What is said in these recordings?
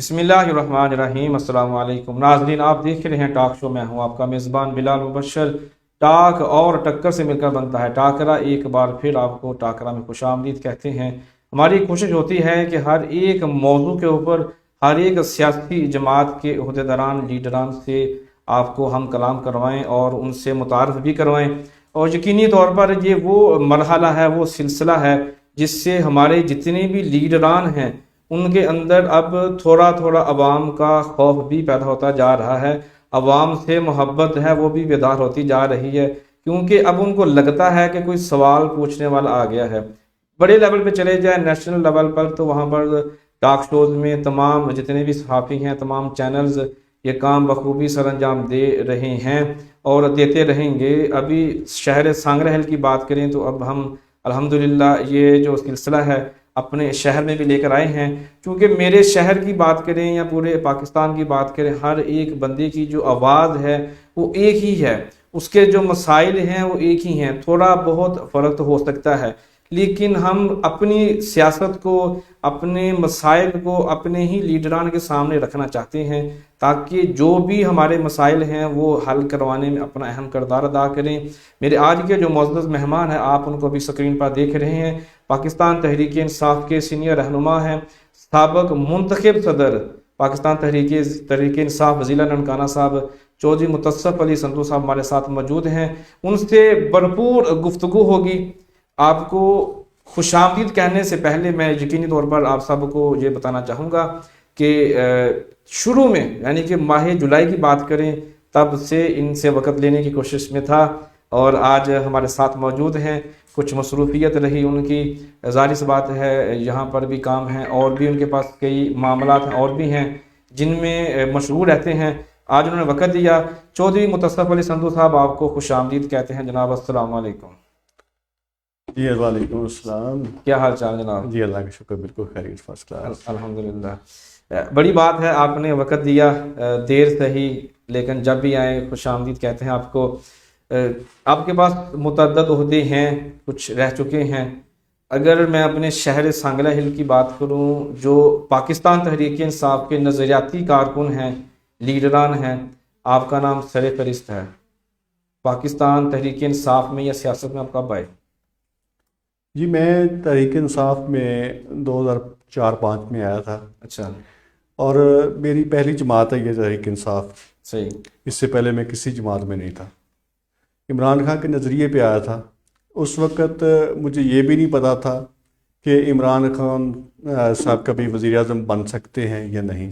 بسم اللہ الرحمن الرحیم۔ السلام علیکم ناظرین، آپ دیکھ رہے ہیں ٹاک شو۔ میں ہوں آپ کا میزبان بلال مبشر۔ ٹاک اور ٹکر سے مل کر بنتا ہے ٹاکرا۔ ایک بار پھر آپ کو ٹاکرا میں خوش آمدید کہتے ہیں۔ ہماری کوشش ہوتی ہے کہ ہر ایک موضوع کے اوپر ہر ایک سیاسی جماعت کے عہدیداران لیڈران سے آپ کو ہم کلام کروائیں اور ان سے متعارف بھی کروائیں، اور یقینی طور پر یہ وہ مرحلہ ہے، وہ سلسلہ ہے جس سے ہمارے جتنے بھی لیڈران ہیں ان کے اندر اب تھوڑا تھوڑا عوام کا خوف بھی پیدا ہوتا جا رہا ہے، عوام سے محبت ہے وہ بھی بیدار ہوتی جا رہی ہے، کیونکہ اب ان کو لگتا ہے کہ کوئی سوال پوچھنے والا آ گیا ہے۔ بڑے لیول پہ چلے جائیں، نیشنل لیول پر، تو وہاں پر ٹاک شوز میں تمام جتنے بھی صحافی ہیں، تمام چینلز یہ کام بخوبی سر انجام دے رہے ہیں اور دیتے رہیں گے۔ ابھی شہر سانگرہل کی بات کریں تو اب ہم الحمدللہ یہ جو سلسلہ ہے اپنے شہر میں بھی لے کر آئے ہیں، کیونکہ میرے شہر کی بات کریں یا پورے پاکستان کی بات کریں، ہر ایک بندے کی جو آواز ہے وہ ایک ہی ہے، اس کے جو مسائل ہیں وہ ایک ہی ہیں۔ تھوڑا بہت فرق تو ہو سکتا ہے، لیکن ہم اپنی سیاست کو، اپنے مسائل کو اپنے ہی لیڈران کے سامنے رکھنا چاہتے ہیں، تاکہ جو بھی ہمارے مسائل ہیں وہ حل کروانے میں اپنا اہم کردار ادا کریں۔ میرے آج کے جو معزز مہمان ہیں، آپ ان کو بھی اسکرین پر دیکھ رہے ہیں، پاکستان تحریک انصاف کے سینئر رہنما ہیں، سابق منتخب صدر پاکستان تحریک انصاف وزیرہ ننکانہ صاحب چودھری متصف علی سندھو صاحب ہمارے ساتھ موجود ہیں۔ ان سے بھرپور گفتگو ہوگی۔ آپ کو خوش آمدید کہنے سے پہلے میں یقینی طور پر آپ سب کو یہ بتانا چاہوں گا کہ شروع میں یعنی کہ ماہ جولائی کی بات کریں تب سے ان سے وقت لینے کی کوشش میں تھا، اور آج ہمارے ساتھ موجود ہیں۔ کچھ مصروفیت رہی ان کی، ظاہر سی بات ہے یہاں پر بھی کام ہیں، اور بھی ان کے پاس کئی معاملات ہیں اور بھی ہیں جن میں مشغول رہتے ہیں۔ آج انہوں نے وقت دیا۔ چودھری متصف علی سندھو صاحب آپ کو خوش آمدید کہتے ہیں جناب۔ السلام علیکم۔ جی وعلیکم السلام۔ کیا حال چال جناب؟ جی اللہ کا شکر، بالکل خیریت، فرسٹ کلاس۔ الحمدللہ، بڑی بات ہے آپ نے وقت دیا، دیر صحیح لیکن جب بھی آئے خوش آمدید کہتے ہیں آپ کو۔ آپ کے پاس متعدد عہدے ہیں، کچھ رہ چکے ہیں۔ اگر میں اپنے شہر سانگرہل کی بات کروں، جو پاکستان تحریک انصاف کے نظریاتی کارکن ہیں، لیڈران ہیں، آپ کا نام سر فہرست ہے۔ پاکستان تحریک انصاف میں یا سیاست میں آپ کب آئے؟ جی میں تحریک انصاف میں 2004-05 میں آیا تھا۔ اچھا، اور میری پہلی جماعت ہے یہ تحریک انصاف۔ صحیح۔ اس سے پہلے میں کسی جماعت میں نہیں تھا، عمران خان کے نظریے پہ آیا تھا۔ اس وقت مجھے یہ بھی نہیں پتا تھا کہ عمران خان صاحب کبھی وزیر اعظم بن سکتے ہیں یا نہیں،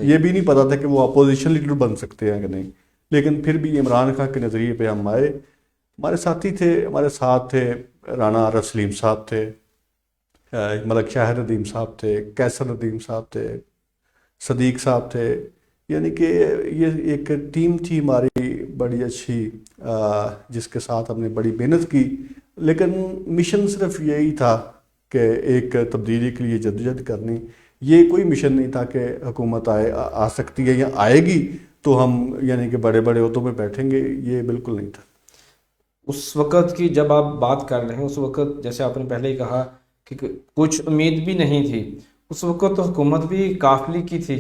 یہ بھی نہیں پتا تھا کہ وہ اپوزیشن لیڈر بن سکتے ہیں کہ نہیں، لیکن پھر بھی عمران خان کے نظریے پہ ہم آئے۔ ہمارے ساتھی تھے، ہمارے ساتھ تھے رانا عارف سلیم صاحب تھے، ملک شاہر ندیم صاحب تھے، کیسر ندیم صاحب تھے، صدیق صاحب تھے، یعنی کہ یہ ایک ٹیم تھی ہماری بڑی اچھی، جس کے ساتھ ہم نے بڑی محنت کی، لیکن مشن صرف یہی تھا کہ ایک تبدیلی کے لیے جدوجہد کرنی۔ یہ کوئی مشن نہیں تھا کہ حکومت آ سکتی ہے یا آئے گی تو ہم یعنی کہ بڑے بڑے عہدوں میں بیٹھیں گے، یہ بالکل نہیں تھا۔ اس وقت کی جب آپ بات کر رہے ہیں، اس وقت جیسے آپ نے پہلے ہی کہا کہ کچھ امید بھی نہیں تھی، اس وقت تو حکومت بھی قافلے کی تھی،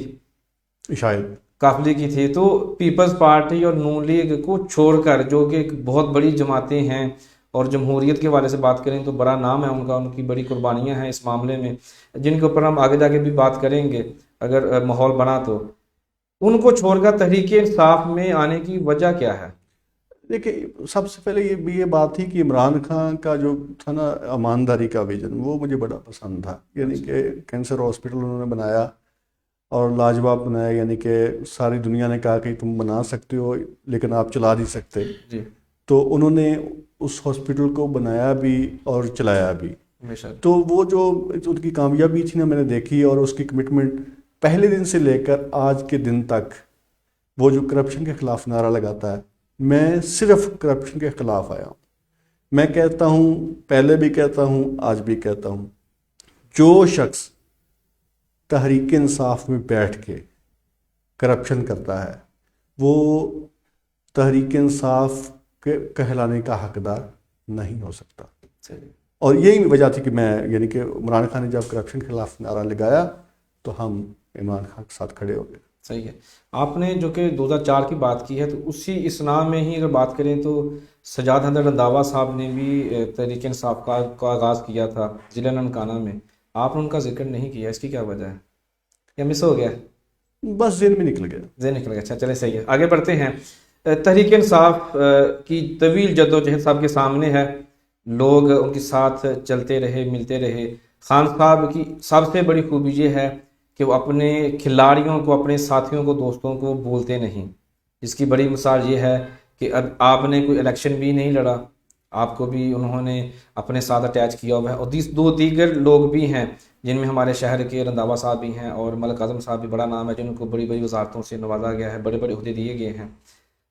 شاید قافلے کی تھی، تو پیپلز پارٹی اور نون لیگ کو چھوڑ کر، جو کہ ایک بہت بڑی جماعتیں ہیں، اور جمہوریت کے حوالے سے بات کریں تو بڑا نام ہے ان کا، ان کی بڑی قربانیاں ہیں اس معاملے میں، جن کے اوپر ہم آگے جا کے بھی بات کریں گے اگر ماحول بنا تو۔ ان کو چھوڑ کر تحریک انصاف میں آنے کی وجہ کیا ہے؟ دیکھیں، سب سے پہلے یہ بات تھی کہ عمران خان کا جو تھا نا امانداری کا ویژن، وہ مجھے بڑا پسند تھا، یعنی کہ کینسر ہاسپٹل انہوں نے بنایا اور لاجواب بنایا، یعنی کہ ساری دنیا نے کہا کہ تم بنا سکتے ہو لیکن آپ چلا نہیں سکتے، جی، تو انہوں نے اس ہاسپٹل کو بنایا بھی اور چلایا بھی۔ تو وہ جو ان کی کامیابی تھی نا میں نے دیکھی، اور اس کی کمٹمنٹ پہلے دن سے لے کر آج کے دن تک، وہ جو کرپشن کے خلاف نعرہ لگاتا ہے، میں صرف کرپشن کے خلاف آیا ہوں۔ میں کہتا ہوں، پہلے بھی کہتا ہوں، آج بھی کہتا ہوں، جو شخص تحریک انصاف میں بیٹھ کے کرپشن کرتا ہے وہ تحریک انصاف کے کہلانے کا حقدار نہیں ہو سکتا۔ اور یہی وجہ تھی کہ میں یعنی کہ عمران خان نے جب کرپشن کے خلاف نعرہ لگایا تو ہم عمران خان کے ساتھ کھڑے ہو گئے۔ صحیح ہے۔ آپ نے جو کہ 2004 کی بات کی ہے، تو اسی اسنا میں ہی اگر بات کریں تو سجاد حیدر رنداوا صاحب نے بھی تحریک انصاف کا آغاز کیا تھا ضلع ننکانہ میں، آپ نے ان کا ذکر نہیں کیا، اس کی کیا وجہ ہے؟ یا مس ہو گیا؟ بس ذہن میں نکل گیا۔ ذہن نکل گیا، اچھا چلے صحیح ہے، آگے بڑھتے ہیں۔ تحریک انصاف کی طویل جدوجہد صاحب کے سامنے ہے، لوگ ان کے ساتھ چلتے رہے، ملتے رہے۔ خان صاحب کی سب سے بڑی خوبی یہ ہے کہ وہ اپنے کھلاڑیوں کو، اپنے ساتھیوں کو، دوستوں کو بولتے نہیں۔ اس کی بڑی مثال یہ ہے کہ اب آپ نے کوئی الیکشن بھی نہیں لڑا، آپ کو بھی انہوں نے اپنے ساتھ اٹیچ کیا ہوا ہے، اور دو دیگر لوگ بھی ہیں جن میں ہمارے شہر کے رنداوا صاحب بھی ہیں، اور ملک اعظم صاحب بھی بڑا نام ہے، جن کو بڑی بڑی وزارتوں سے نوازا گیا ہے، بڑے بڑے عہدے دیے گئے ہیں۔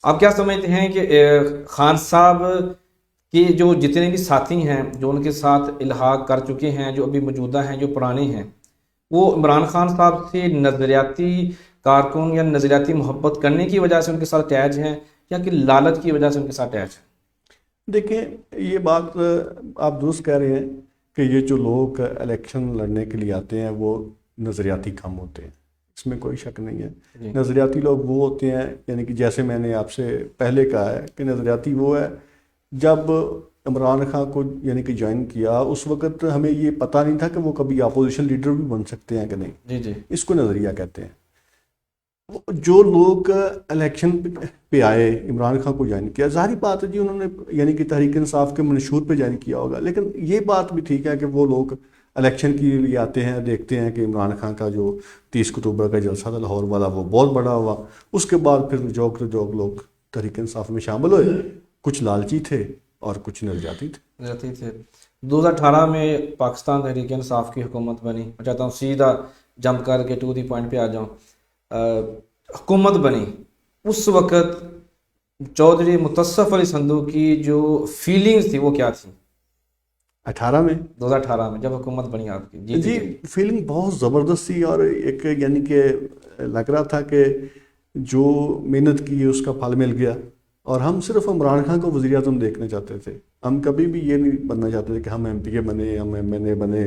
آپ کیا سمجھتے ہیں کہ خان صاحب کے جو جتنے بھی ساتھی ہیں جو ان کے ساتھ الحاق کر چکے ہیں، جو ابھی موجودہ ہیں، جو پرانے ہیں، وہ عمران خان صاحب سے نظریاتی کارکن یا نظریاتی محبت کرنے کی وجہ سے ان کے ساتھ اٹیچ ہیں، یا کہ لالچ کی وجہ سے ان کے ساتھ اٹیچ ہیں؟ دیکھیں، یہ بات آپ درست کہہ رہے ہیں کہ یہ جو لوگ الیکشن لڑنے کے لیے آتے ہیں وہ نظریاتی کم ہوتے ہیں، اس میں کوئی شک نہیں ہے۔ نظریاتی لوگ وہ ہوتے ہیں، یعنی کہ جیسے میں نے آپ سے پہلے کہا ہے کہ نظریاتی وہ ہے، جب عمران خان کو یعنی کہ جوائن کیا اس وقت ہمیں یہ پتہ نہیں تھا کہ وہ کبھی اپوزیشن لیڈر بھی بن سکتے ہیں کہ نہیں، اس کو نظریہ کہتے ہیں۔ جو لوگ الیکشن پہ آئے، عمران خان کو جوائن کیا، ظاہری بات ہے جی انہوں نے یعنی کہ تحریک انصاف کے منشور پہ جوائن کیا ہوگا، لیکن یہ بات بھی ٹھیک ہے کہ وہ لوگ الیکشن کے لیے آتے ہیں، دیکھتے ہیں کہ عمران خان کا جو 30 اکتوبر کا جلسہ تھا لاہور والا وہ بہت بڑا ہوا، اس کے بعد پھر جوک لوگ تحریک انصاف میں شامل ہوئے، کچھ لالچی تھے اور کچھ نظریاتی تھے۔ 2018 میں پاکستان تحریک انصاف کی حکومت بنی، میں چاہتا ہوں سیدھا جمپ کر کے ٹو دی پوائنٹ پہ آ جاؤں۔ حکومت بنی اس وقت چودھری متصف علی سندھو کی جو فیلنگز تھی وہ کیا تھی 2018 میں جب حکومت بنی آپ کی؟ جی فیلنگ بہت زبردست تھی، اور ایک یعنی کہ لگ رہا تھا کہ جو محنت کی اس کا پھل مل گیا، اور ہم صرف عمران خان کو وزیر اعظم دیکھنا چاہتے تھے، ہم کبھی بھی یہ نہیں بننا چاہتے تھے کہ ہم ایم پی اے بنے، ہم ایم این اے بنے،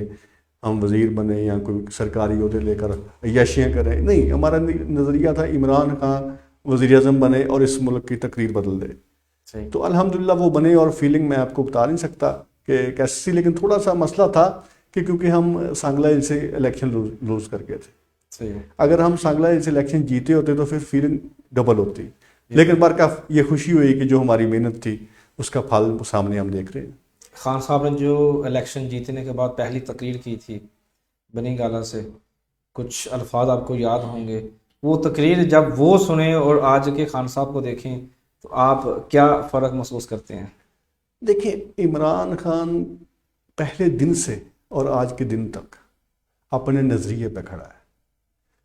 ہم وزیر بنے یا کوئی سرکاری عہدے لے کر عیاشیاں کریں، نہیں، ہمارا نظریہ تھا عمران خان وزیر اعظم بنے اور اس ملک کی تقریر بدل دے۔ تو الحمدللہ وہ بنے، اور فیلنگ میں آپ کو بتا نہیں سکتا کہ کیسی سی، لیکن تھوڑا سا مسئلہ تھا کہ کیونکہ ہم سانگلا ہل سے الیکشن لوز کر گئے تھے، اگر ہم سانگلا ہل سے الیکشن جیتے ہوتے تو پھر فیلنگ ڈبل ہوتی، لیکن برکف یہ خوشی ہوئی کہ جو ہماری محنت تھی اس کا پھل سامنے ہم دیکھ رہے ہیں۔ خان صاحب نے جو الیکشن جیتنے کے بعد پہلی تقریر کی تھی بنی گالا سے، کچھ الفاظ آپ کو یاد ہوں گے، وہ تقریر جب وہ سنیں اور آج کے خان صاحب کو دیکھیں تو آپ کیا فرق محسوس کرتے ہیں؟ دیکھیں، عمران خان پہلے دن سے اور آج کے دن تک اپنے نظریے پہ کھڑا ہے۔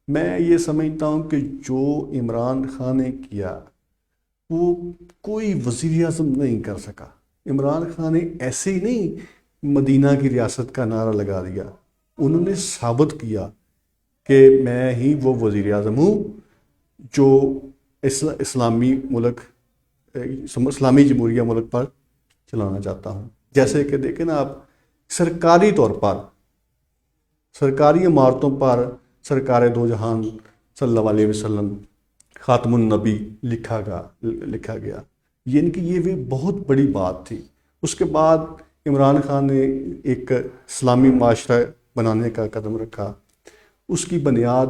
میں یہ سمجھتا ہوں کہ جو عمران خان نے کیا وہ کوئی وزیر اعظم نہیں کر سکا۔ عمران خان نے ایسے ہی نہیں مدینہ کی ریاست کا نعرہ لگا دیا، انہوں نے ثابت کیا کہ میں ہی وہ وزیر اعظم ہوں جو اسلامی ملک، اسلامی جمہوریہ ملک پر چلانا چاہتا ہوں۔ جیسے کہ دیکھیں نا آپ، سرکاری طور پر، سرکاری عمارتوں پر سرکار دو جہان صلی اللہ علیہ وسلم خاتم النبی لکھا گیا، یعنی کہ یہ بھی بہت بڑی بات تھی۔ اس کے بعد عمران خان نے ایک اسلامی معاشرہ بنانے کا قدم رکھا، اس کی بنیاد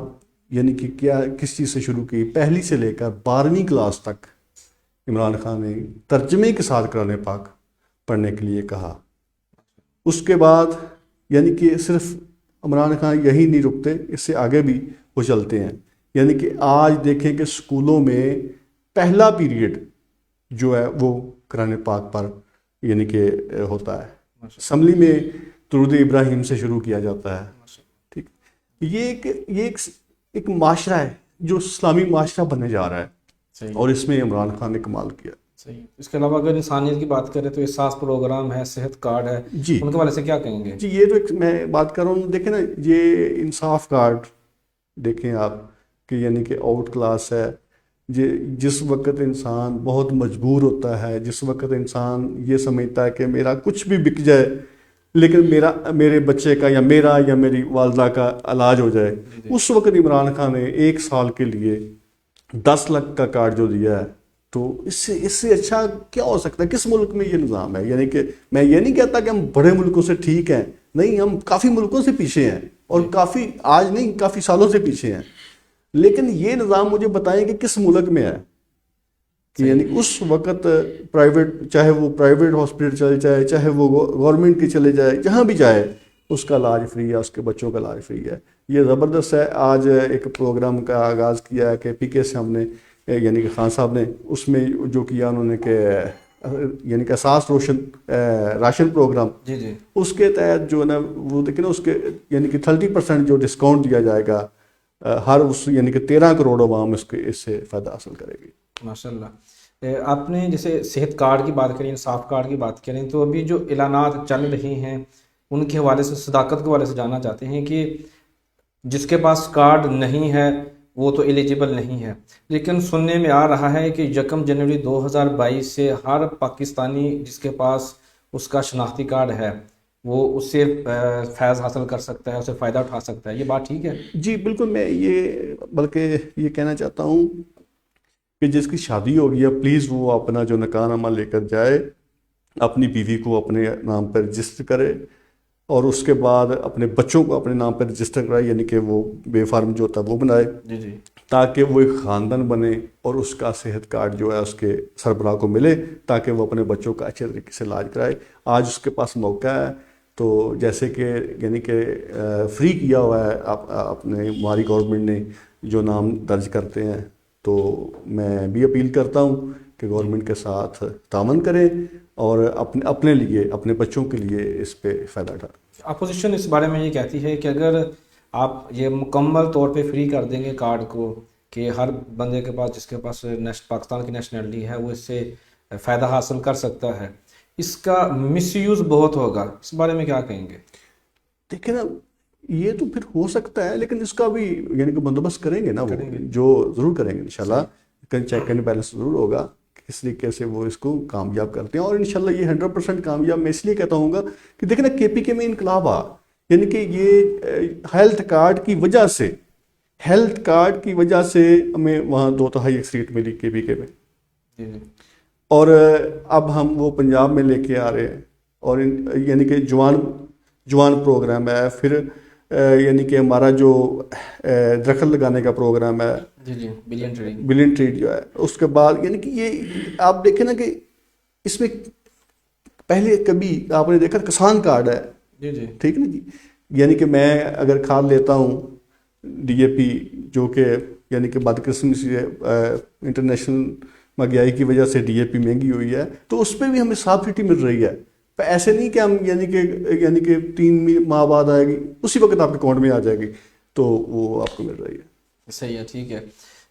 یعنی کہ کس چیز سے شروع کی، پہلی سے لے کر 12ویں کلاس تک عمران خان نے ترجمے کے ساتھ قرآن پاک پڑھنے کے لیے کہا۔ اس کے بعد یعنی کہ صرف عمران خان یہی نہیں رکتے، اس سے آگے بھی وہ چلتے ہیں، یعنی کہ آج دیکھیں کہ سکولوں میں پہلا پیریڈ جو ہے وہ قرآن پاک پر یعنی کہ ہوتا ہے، اسمبلی میں درود ابراہیم سے شروع کیا جاتا ہے، ٹھیک۔ یہ ایک معاشرہ ہے جو اسلامی معاشرہ بننے جا رہا ہے، اور اس میں عمران خان نے کمال کیا۔ صحیح۔ اس کے علاوہ اگر انسانیت کی بات کریں تو احساس پروگرام ہے، صحت کارڈ ہے، جی ان کے والے سے کیا کہیں گے؟ جی یہ تو ایک میں بات کر رہا ہوں، دیکھیں نا یہ انصاف کارڈ دیکھیں آپ کہ یعنی کہ آؤٹ کلاس ہے، جس وقت انسان بہت مجبور ہوتا ہے، جس وقت انسان یہ سمجھتا ہے کہ میرا کچھ بھی بک جائے لیکن میرے بچے کا یا میری والدہ کا علاج ہو جائے. اس وقت عمران خان نے 1 سال کے لیے 10 لاکھ کا کارڈ جو دیا ہے, تو اس سے اچھا کیا ہو سکتا ہے؟ کس ملک میں یہ نظام ہے؟ یعنی کہ میں یہ نہیں کہتا کہ ہم بڑے ملکوں سے ٹھیک ہیں, نہیں, ہم کافی ملکوں سے پیچھے ہیں, اور کافی سالوں سے پیچھے ہیں. لیکن یہ نظام مجھے بتائیں کہ کس ملک میں ہے کہ یعنی اس وقت پرائیویٹ, چاہے وہ پرائیویٹ ہاسپٹل چلے جائے, چاہے وہ گورنمنٹ کی چلے جائے, جہاں بھی جائے اس کا علاج فری ہے, اس کے بچوں کا علاج فری ہے. یہ زبردست ہے. آج ایک پروگرام کا آغاز کیا ہے کہ PK سے ہم نے, یعنی کہ خان صاحب نے, اس میں جو کیا انہوں نے کہ یعنی کہ اساس راشن پروگرام, اس کے تحت جو ہے نا وہ دیکھیں نا, اس کے یعنی کہ 30% جو ڈسکاؤنٹ دیا جائے گا ہر اس, یعنی کہ 13 کروڑ عوام اس سے فائدہ حاصل کرے گی. ماشاء اللہ. آپ نے جیسے صحت کارڈ کی بات کریں, انصاف کارڈ کی بات کریں, تو ابھی جو اعلانات چل رہے ہیں ان کے حوالے سے, صداقت کے حوالے سے جاننا چاہتے ہیں کہ جس کے پاس کارڈ نہیں ہے وہ تو ایلیجیبل نہیں ہے, لیکن سننے میں آ رہا ہے کہ 1 جنوری 2022 سے ہر پاکستانی جس کے پاس اس کا شناختی کارڈ ہے وہ اس سے فیض حاصل کر سکتا ہے, اسے فائدہ اٹھا سکتا ہے. یہ بات ٹھیک ہے؟ جی بالکل. میں بلکہ یہ کہنا چاہتا ہوں کہ جس کی شادی ہو گئی ہے, پلیز وہ اپنا جو نکاح نامہ لے کر جائے, اپنی بیوی کو اپنے نام پر رجسٹر کرے, اور اس کے بعد اپنے بچوں کو اپنے نام پر رجسٹر کرائے, یعنی کہ وہ بے فارم جو ہوتا ہے وہ بنائے, تاکہ وہ ایک خاندان بنے اور اس کا صحت کارڈ جو ہے اس کے سربراہ کو ملے, تاکہ وہ اپنے بچوں کا اچھے طریقے سے علاج کرائے. آج اس کے پاس موقع ہے, تو جیسے کہ یعنی کہ فری کیا ہوا ہے اپنے ہماری گورنمنٹ نے جو نام درج کرتے ہیں, تو میں بھی اپیل کرتا ہوں کہ گورنمنٹ کے ساتھ تعاون کریں اور اپنے لیے, اپنے بچوں کے لیے اس پہ فائدہ اٹھائیں. اپوزیشن اس بارے میں یہ کہتی ہے کہ اگر آپ یہ مکمل طور پہ فری کر دیں گے کارڈ کو, کہ ہر بندے کے پاس جس کے پاس پاکستان کی نیشنلٹی ہے وہ اس سے فائدہ حاصل کر سکتا ہے, اس کا مس یوز بہت ہوگا. اس بارے میں کیا کہیں گے؟ دیکھیں نا, یہ تو پھر ہو سکتا ہے, لیکن اس کا بھی یعنی کہ بندوبست کریں گے نا, وہ جو ضرور کریں گے انشاءاللہ. چیک اینڈ بیلنس ضرور ہوگا کس طریقے سے وہ اس کو کامیاب کرتے ہیں, اور انشاءاللہ یہ 100% کامیاب میں اس لیے کہتا ہوں گا کہ دیکھیں نا KPK میں انقلاب یعنی کہ یہ ہیلتھ کارڈ کی وجہ سے ہمیں وہاں 2/3 سیٹ ملی KPK میں, اور اب ہم وہ پنجاب میں لے کے آ رہے ہیں, اور یعنی کہ جوان پروگرام ہے, پھر یعنی کہ ہمارا جو درخت لگانے کا پروگرام ہے, بلین ٹری جو ہے, اس کے بعد یعنی کہ یہ آپ دیکھیں نا کہ اس میں پہلے کبھی آپ نے دیکھا کسان کارڈ ہے, ٹھیک نا جی, یعنی کہ میں اگر کھاد لیتا ہوں DAP جو کہ یعنی کہ بدقسمتی سے انٹرنیشنل مہنگائی کی وجہ سے DAP مہنگی ہوئی ہے, تو اس پہ بھی ہمیں سبسڈی مل رہی ہے. ایسے نہیں کہ ہم یعنی کہ 3 ماہ بعد آئے گی, اسی وقت آپ کے اکاؤنٹ میں آ جائے گی, تو وہ آپ کو مل رہی ہے. صحیح ہے, ٹھیک ہے.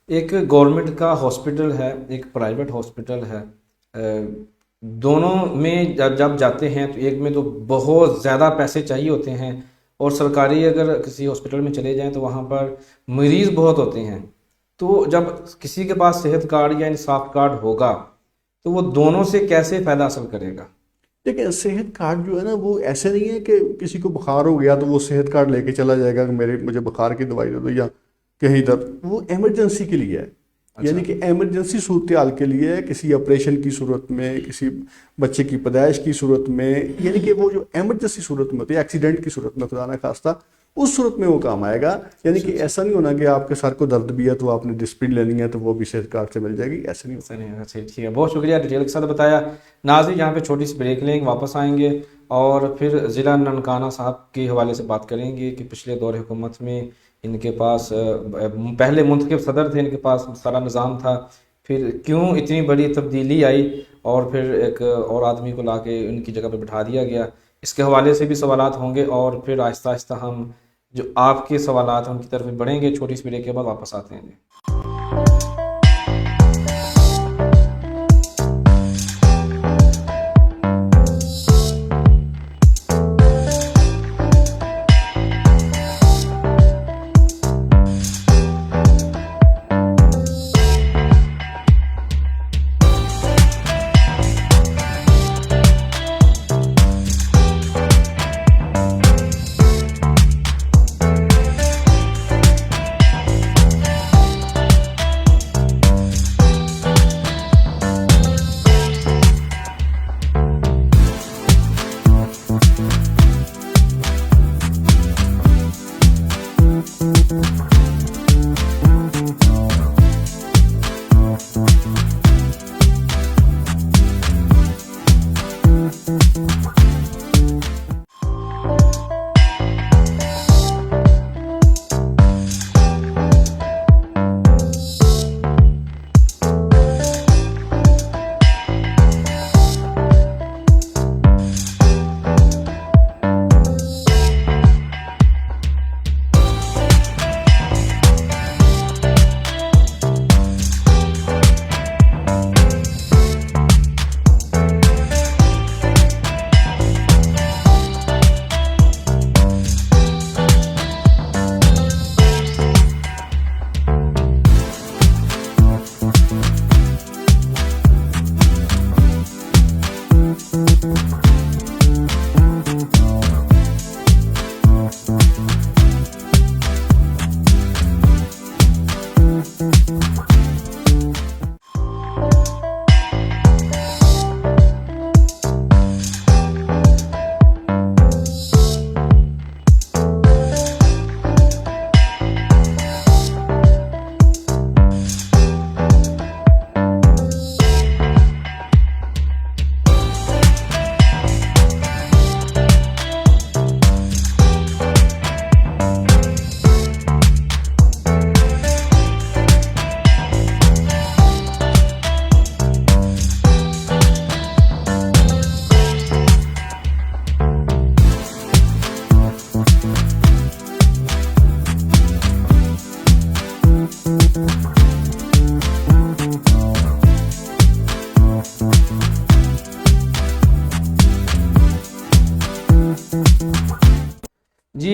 ایک گورنمنٹ کا ہاسپٹل ہے, ایک پرائیویٹ ہاسپٹل ہے, دونوں میں جب جاتے ہیں تو ایک میں تو بہت زیادہ پیسے چاہیے ہوتے ہیں, اور سرکاری اگر کسی ہاسپٹل میں چلے جائیں تو وہاں پر مریض بہت ہوتے ہیں. تو جب کسی کے پاس صحت کارڈ یا انصاف کارڈ ہوگا تو وہ دونوں سے کیسے فائدہ حاصل کرے گا؟ دیکھیں صحت کارڈ جو ہے نا وہ ایسے نہیں ہے کہ کسی کو بخار ہو گیا تو وہ صحت کارڈ لے کے چلا جائے گا کہ مجھے بخار کی دوائی دے دو یا کہیں درد. وہ ایمرجنسی کے لیے ہے, یعنی کہ ایمرجنسی صورتحال کے لیے, کسی آپریشن کی صورت میں, کسی بچے کی پیدائش کی صورت میں, یعنی کہ وہ جو ایمرجنسی صورت میں ہوتی ہے, ایکسیڈنٹ کی صورت میں خدا نہ خواستہ, اس صورت میں وہ کام آئے گا. یعنی کہ ایسا نہیں ہونا کہ آپ کے سر کو درد بھی ہے تو آپ نے ڈسپلن لینی ہے تو وہ بھی صحت کارڈ سے مل جائے گی, ایسا نہیں ہونا. ٹھیک ہے, بہت شکریہ ڈیٹیل کے ساتھ بتایا. ناظرین یہاں پہ چھوٹی سی بریک لیں گے, واپس آئیں گے اور پھر ضلع ننکانہ صاحب کے حوالے سے بات کریں گے کہ پچھلے دور حکومت میں ان کے پاس پہلے منتخب صدر تھے, ان کے پاس سارا نظام تھا, پھر کیوں اتنی بڑی تبدیلی آئی اور پھر ایک اور آدمی کو لا کے ان کی جگہ پہ بٹھا دیا گیا. اس کے حوالے سے بھی سوالات ہوں گے, اور پھر آہستہ آہستہ ہم جو آپ کے سوالات ہیں ان کی طرف بڑھیں گے. چھوٹی سی بریک کے بعد واپس آتے ہیں.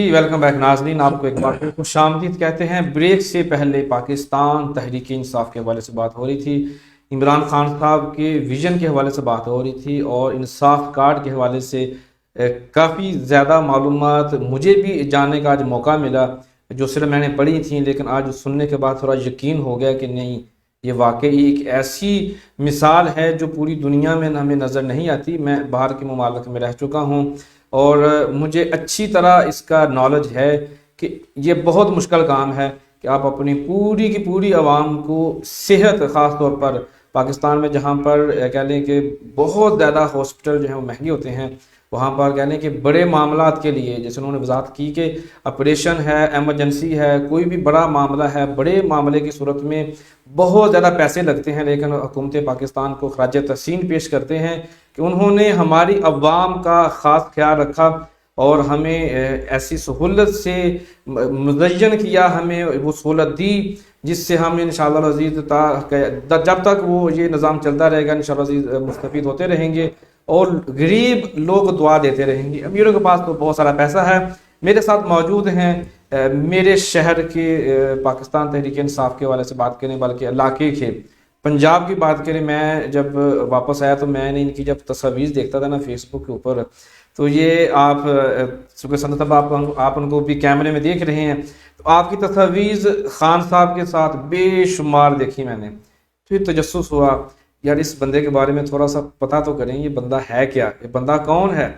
جی ویلکم بیک ناظرین، آپ کو ایک بار پھر خوش آمدید کہتے ہیں۔ بریک سے پہلے پاکستان تحریک انصاف کے حوالے سے بات ہو رہی تھی، عمران خان صاحب کے ویژن کے حوالے سے بات ہو رہی تھی، اور انصاف کارڈ کے حوالے سے کافی زیادہ معلومات مجھے بھی جاننے کا آج موقع ملا، جو صرف میں نے پڑھی تھیں، لیکن آج سننے کے بعد تھوڑا یقین ہو گیا کہ نہیں، یہ واقعی ایک ایسی مثال ہے جو پوری دنیا میں ہمیں نظر نہیں آتی۔ میں باہر کے ممالک میں رہ چکا ہوں اور مجھے اچھی طرح اس کا نالج ہے کہ یہ بہت مشکل کام ہے کہ آپ اپنی پوری کی پوری عوام کو صحت، خاص طور پر پاکستان میں جہاں پر کہہ لیں کہ بہت زیادہ ہاسپٹل جو ہیں وہ مہنگے ہوتے ہیں، وہاں پر کہہ لیں کہ بڑے معاملات کے لیے، جیسے انہوں نے وضاحت کی کہ آپریشن ہے، ایمرجنسی ہے، کوئی بھی بڑا معاملہ ہے، بڑے معاملے کی صورت میں بہت زیادہ پیسے لگتے ہیں، لیکن حکومت پاکستان کو خراج تحسین پیش کرتے ہیں کہ انہوں نے ہماری عوام کا خاص خیال رکھا اور ہمیں ایسی سہولت سے مزین کیا، ہمیں وہ سہولت دی جس سے ہم انشاءاللہ العزیز جب تک وہ یہ نظام چلتا رہے گا انشاءاللہ العزیز مستفید ہوتے رہیں گے، اور غریب لوگ دعا دیتے رہیں گے۔ امیروں کے پاس تو بہت سارا پیسہ ہے۔ میرے ساتھ موجود ہیں میرے شہر کے پاکستان تحریک انصاف کے حوالے سے بات کریں، بلکہ علاقے کے پنجاب کی بات کریں۔ میں جب واپس آیا تو میں نے ان کی جب تصاویر دیکھتا تھا نا فیس بک کے اوپر، تو یہ آپ شکر سنت اب آپ ان کو بھی کیمرے میں دیکھ رہے ہیں، تو آپ کی تصاویر خان صاحب کے ساتھ بے شمار دیکھی میں نے، پھر تجسس ہوا یار اس بندے کے بارے میں تھوڑا سا پتہ تو کریں، یہ بندہ ہے کیا، یہ بندہ کون ہے۔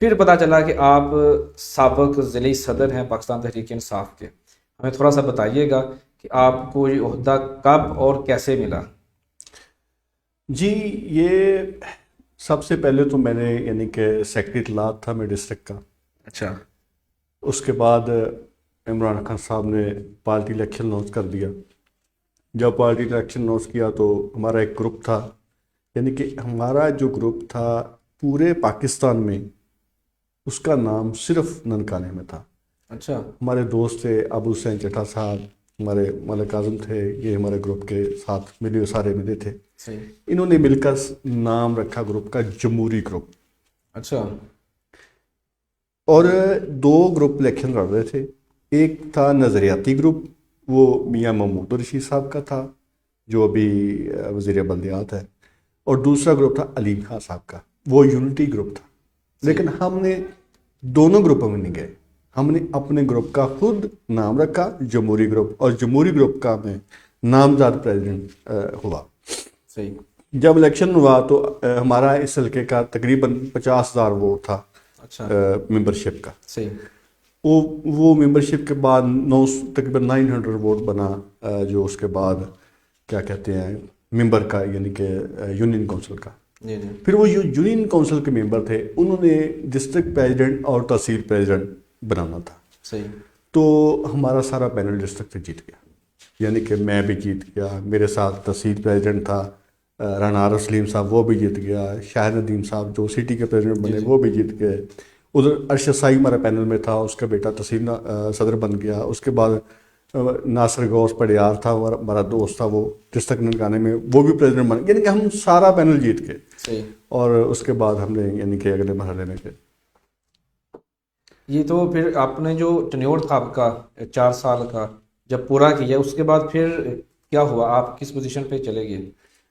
پھر پتہ چلا کہ آپ سابق ضلعی صدر ہیں پاکستان تحریک انصاف کے۔ ہمیں تھوڑا سا بتائیے گا کہ آپ کو یہ عہدہ کب اور کیسے ملا؟ جی، یہ سب سے پہلے تو میں نے یعنی کہ سیکرٹری اطلاعات تھا میں ڈسٹرکٹ کا۔ اچھا، اس کے بعد عمران خان صاحب نے پارٹی الیکشن لانچ کر دیا۔ جب پارٹی الیکشن لانچ کیا تو ہمارا ایک گروپ تھا، یعنی کہ ہمارا جو گروپ تھا پورے پاکستان میں اس کا نام صرف ننکانے میں تھا۔ اچھا، ہمارے دوست تھے ابو حسین چٹھا صاحب، ہمارے ملک اعظم تھے، یہ ہمارے گروپ کے ساتھ ملے سارے ملے تھے۔ صحیح، انہوں نے مل کر نام رکھا گروپ کا جمہوری گروپ۔ اچھا، اور دو گروپ الیکشن لڑ رہے تھے، ایک تھا نظریاتی گروپ، وہ میاں محمود رشید صاحب کا تھا جو ابھی وزیر بلدیات ہے، اور دوسرا گروپ تھا علیم خان صاحب کا، وہ یونٹی گروپ تھا۔ لیکن ہم نے دونوں گروپوں میں نہیں گئے، ہم نے اپنے گروپ کا خود نام رکھا جمہوری گروپ، اور جمہوری گروپ کا میں نامزد پریزیڈنٹ ہوا۔ صحیح، جب الیکشن ہوا تو ہمارا اس حلقے کا تقریباً 50,000 ووٹ تھا اچھا، ممبرشپ کا۔ صحیح، وہ ممبرشپ کے بعد تقریباً 900 ووٹ بنا، جو اس کے بعد کیا کہتے ہیں ممبر کا، یعنی کہ یونین کونسل کا۔ جی جی، پھر وہ یونین کونسل کے ممبر تھے، انہوں نے ڈسٹرکٹ پریزیڈنٹ اور تحصیل پریزیڈنٹ بنانا تھا۔ صحیح، تو ہمارا سارا پینل ڈسٹرکٹ سے جیت گیا، یعنی کہ میں بھی جیت گیا، میرے ساتھ تحصیل پریزیڈنٹ تھا رانا عارف سلیم صاحب، وہ بھی جیت گیا، شاہ ندیم صاحب جو سٹی کے پریزیڈنٹ بنے وہ بھی جیت گئے۔ ادھر ارشد سائی ہمارا پینل میں تھا، اس کا بیٹا تحصیل صدر بن گیا۔ اس کے بعد ناصر غوث پڑیار تھا، ہمارا دوست تھا، وہ ڈسٹرکٹ ننکانے میں، وہ بھی پریزیڈنٹ بن گیا، یعنی کہ ہم سارا پینل جیت گئے۔ صحیح، اور اس کے بعد ہم نے یعنی کہ اگلے مرحلے میں گئے۔ یہ تو پھر آپ نے جو ٹینیور تھا آپ کا 4 سال کا جب پورا کیا، اس کے بعد پھر کیا ہوا، آپ کس پوزیشن پہ چلے گئے؟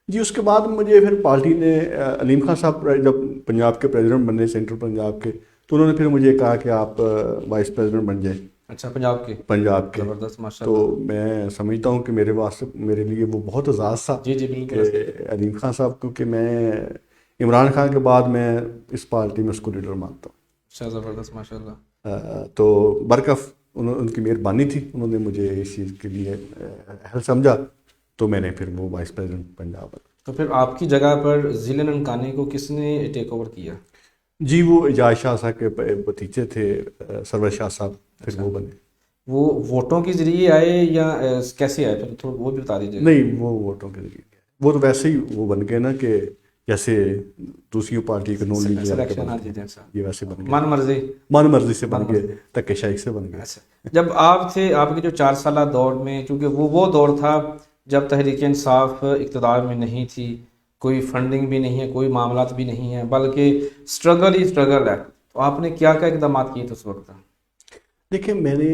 جی، اس کے بعد مجھے پھر پارٹی نے علیم خان صاحب جب پنجاب کے پریزیڈنٹ بنے، سینٹرل پنجاب کے، تو انہوں نے پھر مجھے کہا کہ آپ وائس پریزیڈنٹ بن جائیں اچھا، پنجاب کے؟ پنجاب کے۔ زبردست، ماشاء تو اللہ۔ میں سمجھتا ہوں کہ میرے واسطے میرے لیے وہ بہت اعزاز تھا جی جی، بالکل، کہ علیم خان صاحب، کیونکہ میں عمران خان کے بعد میں اس پارٹی میں اس کو لیڈر مانتا ہوں۔ اچھا، زبردست، ماشاء اللہ۔ تو برکف ان کی مہربانی تھی، انہوں نے مجھے اس چیز کے لیے اہل سمجھا، تو میں نے پھر وہ وائس پریزیڈنٹ پنجاب بنا۔ تو پھر آپ کی جگہ پر ضلع ننکانے کو کس نے ٹیک اوور کیا؟ جی، وہ اعجاز شاہ صاحب کے بھتیجے تھے سرور شاہ صاحب، پھر وہ بنے۔ وہ ووٹوں کے ذریعے آئے یا کیسے آئے؟ پھر تھوڑا وہ بھی بتا دیجیے۔ نہیں، وہ ووٹوں کے ذریعے، وہ تو ویسے ہی وہ بن گئے نا، کہ جیسے دوسری پارٹی کے نون لیڈر یہ ویسے بن گئے، من مرضی سے بن گئے، تک شاہی سے بن گئے۔ جب آپ تھے، آپ کے جو 4 سالہ دور میں، چونکہ وہ دور تھا جب تحریک انصاف اقتدار میں نہیں تھی، کوئی فنڈنگ بھی نہیں ہے، کوئی معاملات بھی نہیں ہے، بلکہ اسٹرگل ہی اسٹرگل ہے، تو آپ نے کیا کیا اقدامات کیے تھے اس وقت؟ دیکھیں میں نے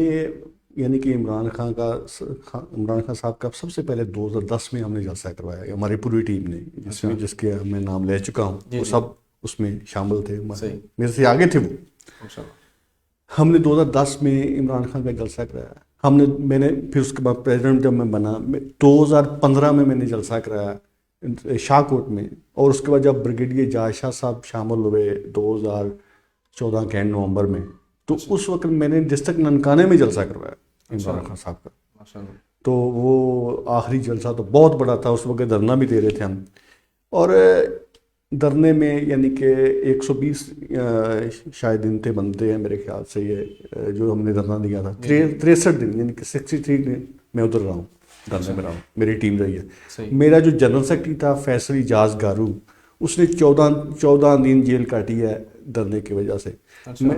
یعنی کہ عمران خان صاحب کا سب سے پہلے 2010 میں ہم نے جلسہ کروایا ہماری پوری ٹیم نے، جس کے میں نام لے چکا ہوں، وہ سب اس میں شامل تھے، میرے سے آگے تھے وہ۔ ہم نے 2010 میں عمران خان کا جلسہ کرایا، میں نے پھر اس کے بعد پریزیڈنٹ جب میں بنا 2015 میں نے جلسہ کرایا شاہ کوٹ میں، اور اس کے بعد جب بریگیڈیئر جاج شاہ صاحب شامل ہوئے 2014 کے نومبر میں، تو اس وقت میں نے ڈسٹرکٹ ننکانے میں جلسہ کروایا عمران خان صاحب کا۔ تو وہ آخری جلسہ تو بہت بڑا تھا، اس وقت دھرنا بھی دے رہے تھے ہم، اور دھرنے میں یعنی کہ 120 شاید دن تھے بنتے ہیں میرے خیال سے، یہ جو ہم نے دھرنا دیا تھا 63 دن، یعنی کہ 63 دن میں ادھر رہا ہوں، دھرنے میں رہا ہوں، میری ٹیم رہی ہے۔ میرا جو جنرل سیکرٹری تھا فیصل اجاز گارو، اس نے 14 دن جیل کاٹی ہے دھرنے کی وجہ سے۔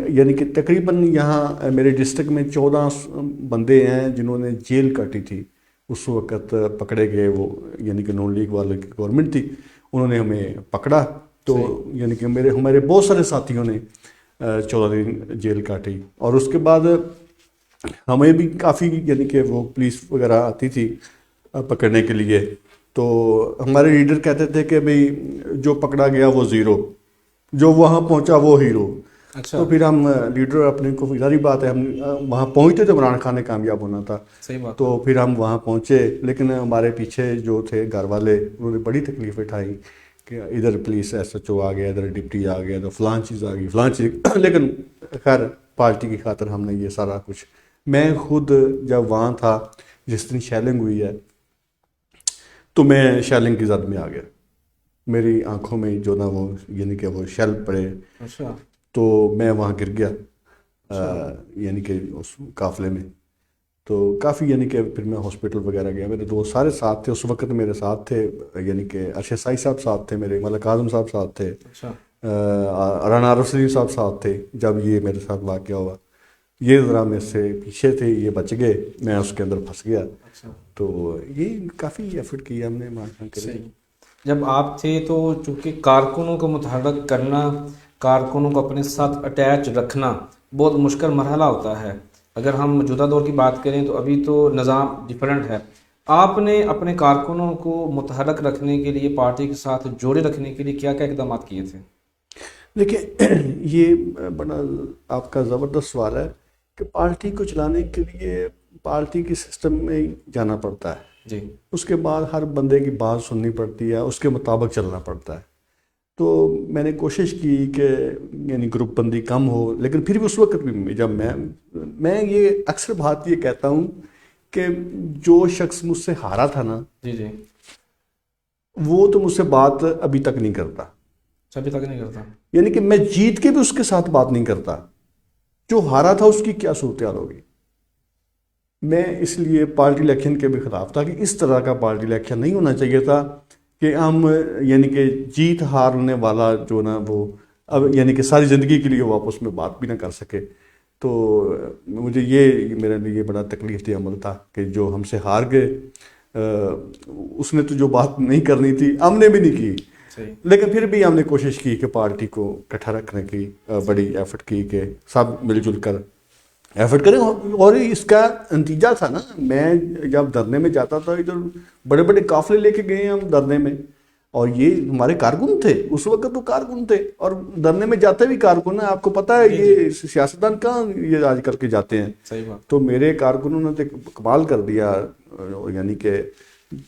یعنی کہ تقریباً یہاں میرے ڈسٹرکٹ میں 14 بندے ہیں جنہوں نے جیل کاٹی تھی اس وقت، پکڑے گئے وہ، یعنی کہ نون لیگ والے کی گورنمنٹ تھی، انہوں نے ہمیں پکڑا، تو یعنی کہ ہمارے بہت سارے ساتھیوں نے 14 دن جیل کاٹی، اور اس کے بعد ہمیں بھی کافی یعنی کہ وہ پولیس وغیرہ آتی تھی پکڑنے کے لیے، تو ہمارے لیڈر کہتے تھے کہ بھئی جو پکڑا گیا وہ زیرو، جو وہاں پہنچا وہ ہیرو۔ تو پھر ہم لیڈر اپنے کو ظاہری بات ہے، ہم وہاں پہنچتے تو عمران خان نے کامیاب ہونا تھا، تو پھر ہم وہاں پہنچے، لیکن ہمارے پیچھے جو تھے گھر والے انہوں نے بڑی تکلیف اٹھائی کہ ادھر پولیس SHO آ گیا، ادھر ڈپٹی آ گیا، ادھر فلاں چیز آ گئی فلاں چیز، لیکن خیر پارٹی کی خاطر ہم نے یہ سارا کچھ، میں خود جب وہاں تھا جس دن شیلنگ ہوئی ہے تو میں شیلنگ کی زد میں آ گیا، میری آنکھوں میں جو نا وہ یعنی کہ وہ شیل پڑے، تو میں وہاں گر گیا یعنی کہ اس قافلے میں، تو کافی یعنی کہ پھر میں ہاسپٹل وغیرہ گیا، میرے دوست سارے ساتھ تھے اس وقت، میرے ساتھ تھے یعنی کہ ارشد سائی صاحب ساتھ تھے، میرے ملک اعظم صاحب ساتھ تھے، رانا عارف سلیم صاحب ساتھ تھے جب یہ میرے ساتھ واقعہ ہوا، یہ ذرا میرے سے پیچھے تھے، یہ بچ گئے، میں اس کے اندر پھنس گیا، تو یہ کافی ایفرٹ کیا ہم نے ماننا کرے۔ جب آپ تھے تو چونکہ کارکنوں کو متحرک کرنا، کارکنوں کو اپنے ساتھ اٹیچ رکھنا بہت مشکل مرحلہ ہوتا ہے، اگر ہم موجودہ دور کی بات کریں تو ابھی تو نظام ڈیفرنٹ ہے، آپ نے اپنے کارکنوں کو متحرک رکھنے کے لیے، پارٹی کے ساتھ جوڑے رکھنے کے لیے کیا کیا اقدامات کیے تھے؟ دیکھیں یہ بڑا آپ کا زبردست سوال ہے کہ پارٹی کو چلانے کے لیے پارٹی کی سسٹم میں جانا پڑتا ہے جی، اس کے بعد ہر بندے کی بات سننی پڑتی ہے، اس کے مطابق چلنا پڑتا ہے، تو میں نے کوشش کی کہ یعنی گروپ بندی کم ہو، لیکن پھر بھی اس وقت بھی جب میں یہ اکثر بات یہ کہتا ہوں کہ جو شخص مجھ سے ہارا تھا نا، جی وہ تو مجھ سے بات ابھی تک نہیں کرتا، ابھی تک نہیں کرتا، یعنی کہ میں جیت کے بھی اس کے ساتھ بات نہیں کرتا، جو ہارا تھا اس کی کیا صورتحال ہوگی۔ میں اس لیے پارٹی الیکشن کے بھی خلاف تھا کہ اس طرح کا پارٹی الیکشن نہیں ہونا چاہیے تھا کہ ہم یعنی کہ جیت ہارنے والا جو نا وہ اب یعنی کہ ساری زندگی کے لیے وہ آپس میں بات بھی نہ کر سکے، تو مجھے یہ میرے لیے بڑا تکلیف دہ عمل تھا کہ جو ہم سے ہار گئے اس نے تو جو بات نہیں کرنی تھی ہم نے بھی نہیں کی، لیکن پھر بھی ہم نے کوشش کی کہ پارٹی کو اکٹھا رکھنے کی بڑی ایفرٹ کی کہ سب مل جل کر ایفرٹ کریں، اور اس کا نتیجہ تھا نا، میں جب دھرنے میں جاتا تھا ادھر بڑے بڑے قافلے لے کے گئے ہم دھرنے میں، اور یہ ہمارے کارکن تھے اس وقت، تو کارکن تھے اور دھرنے میں جاتے بھی کارکن ہیں، آپ کو پتہ ہے یہ سیاستدان کہاں یہ آج کل کے جاتے ہیں، تو میرے کارکنوں نے کمال کر دیا، یعنی کہ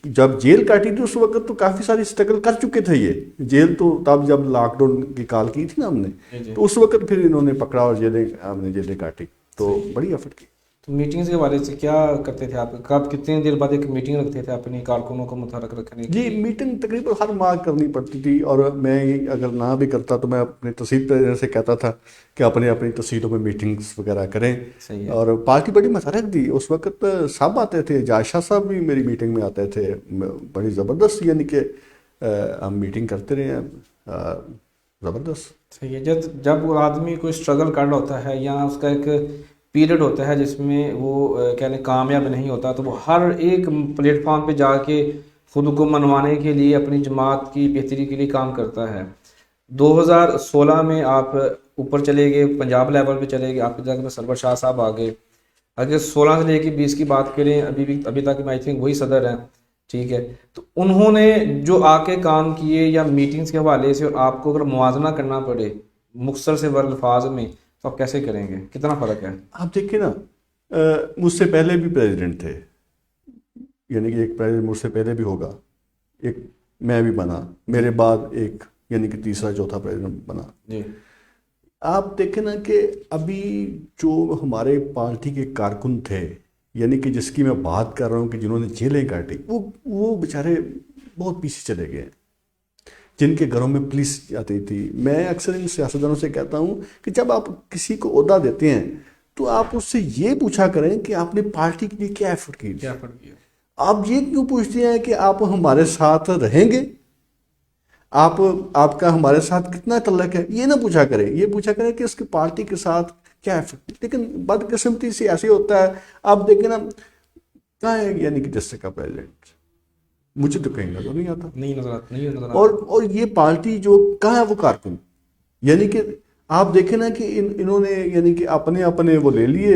جب جیل کاٹی تھی اس وقت تو کافی ساری اسٹرگل کر چکے تھے یہ جیل، تو تب جب لاک ڈاؤن کی کال کی تھی نا ہم نے، تو اس وقت پھر انہوں نے پکڑا اور ہم نے جیلیں کاٹی، تو بڑی ایفرٹ کی۔ تو میٹنگز کے بارے سے کیا کرتے تھے آپ؟ کب کتنے دیر بعد ایک میٹنگ رکھتے تھے اپنی کارکنوں کو متحرک رکھنے کی؟ جی میٹنگ تقریباً ہر ماہ کرنی پڑتی تھی، اور میں اگر نہ بھی کرتا تو میں اپنے تحصیل سے کہتا تھا کہ اپنی تحصیلوں میں میٹنگز وغیرہ کریں، اور پارٹی بڑی متحرک تھی اس وقت، سب آتے تھے، جاج شاہ صاحب بھی میری میٹنگ میں آتے تھے، بڑی زبردست یعنی کہ ہم میٹنگ کرتے رہے ہیں، زبردست۔ صحیح ہے، جب آدمی کوئی اسٹرگل کر رہا ہوتا ہے یا اس کا ایک پیریڈ ہوتا ہے جس میں وہ کہہ لیں کامیاب نہیں ہوتا، تو وہ ہر ایک پلیٹ فارم پہ جا کے خود کو منوانے کے لیے، اپنی جماعت کی بہتری کے لیے کام کرتا ہے۔ 2016 میں آپ اوپر چلے گئے، پنجاب لیول پہ چلے گئے، آپ کی جگہ میں سرور شاہ صاحب آ گئے، اگر 16 سے لے کے 20 کی بات کریں ابھی تک میں آئی تھنک وہی صدر ہیں، ٹھیک ہے، تو انہوں نے جو آ کے کام کیے یا میٹنگز کے حوالے سے، اور آپ کو اگر موازنہ کرنا پڑے مختصر سے الفاظ میں، تو آپ کیسے کریں گے؟ کتنا فرق ہے؟ آپ دیکھیں نا، مجھ سے پہلے بھی پریزیڈنٹ تھے، یعنی کہ ایک پریزیڈنٹ مجھ سے پہلے بھی ہوگا، ایک میں بھی بنا، میرے بعد ایک یعنی کہ تیسرا چوتھا پریزیڈنٹ بنا. جی آپ دیکھیں نا کہ ابھی جو ہمارے پارٹی کے کارکن تھے، یعنی کہ جس کی میں بات کر رہا ہوں کہ جنہوں نے جیلیں کاٹی، وہ بیچارے بہت پیچھے چلے گئے، جن کے گھروں میں پولیس آتی تھی. میں اکثر ان سیاستدانوں سے کہتا ہوں کہ جب آپ کسی کو عہدہ دیتے ہیں تو آپ اس سے یہ پوچھا کریں کہ آپ نے پارٹی کے لیے کیا ایفرٹ کی. آپ یہ کیوں پوچھتے ہیں کہ آپ ہمارے ساتھ رہیں گے، آپ کا ہمارے ساتھ کتنا تعلق ہے؟ یہ نہ پوچھا کریں، یہ پوچھا کریں کہ اس کی پارٹی کے ساتھ کیا ایفرٹ. لیکن بدقسمتی سے ایسے ہوتا ہے. آپ دیکھیں نا، کہاں ہے یعنی کہ ڈسٹرکٹ کا پریزیڈنٹ؟ مجھے تو کہیں نظر نہیں آتا. نہیں نظر آتا. اور یہ پارٹی جو کہاں ہے وہ کارکن؟ یعنی کہ آپ دیکھیں نا کہ انہوں نے یعنی کہ اپنے وہ لے لیے،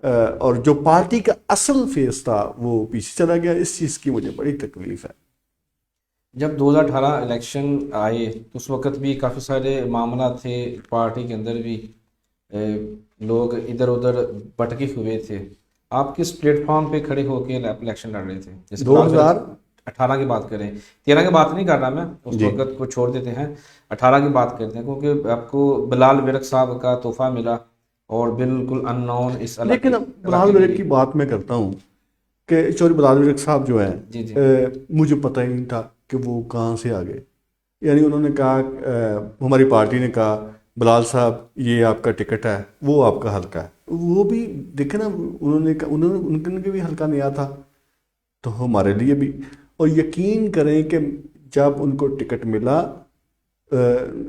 اور جو پارٹی کا اصل فیس تھا وہ پیچھے چلا گیا. اس چیز کی مجھے بڑی تکلیف ہے. جب 2018 الیکشن آئے تو اس وقت بھی کافی سارے معاملات تھے پارٹی کے اندر بھی، لوگ ادھر ادھر بٹکے ہوئے تھے. آپ کس پلیٹ فارم پہ کھڑے ہو کے الیکشن لڑ رہے تھے؟ جیسے 2018 کی بات کریں، 13 کی بات نہیں کر رہا میں، اس وقت کو چھوڑ دیتے ہیں، 18 کی بات کرتے ہیں، کیونکہ آپ کو بلال ورک صاحب کا تحفہ ملا اور بالکل ان نون اس علاقے. لیکن بلال ورک کی بات میں کرتا ہوں کہ چوری بلال ورک صاحب جو ہیں، مجھے پتہ ہی نہیں تھا کہ وہ کہاں سے آ گئے. یعنی انہوں نے کہا، ہماری پارٹی نے کہا بلال صاحب یہ آپ کا ٹکٹ ہے، وہ آپ کا حلقہ ہے. وہ بھی دیکھیں نا، ان کے بھی حلقہ نیا تھا تو ہمارے لیے بھی. اور یقین کریں کہ جب ان کو ٹکٹ ملا،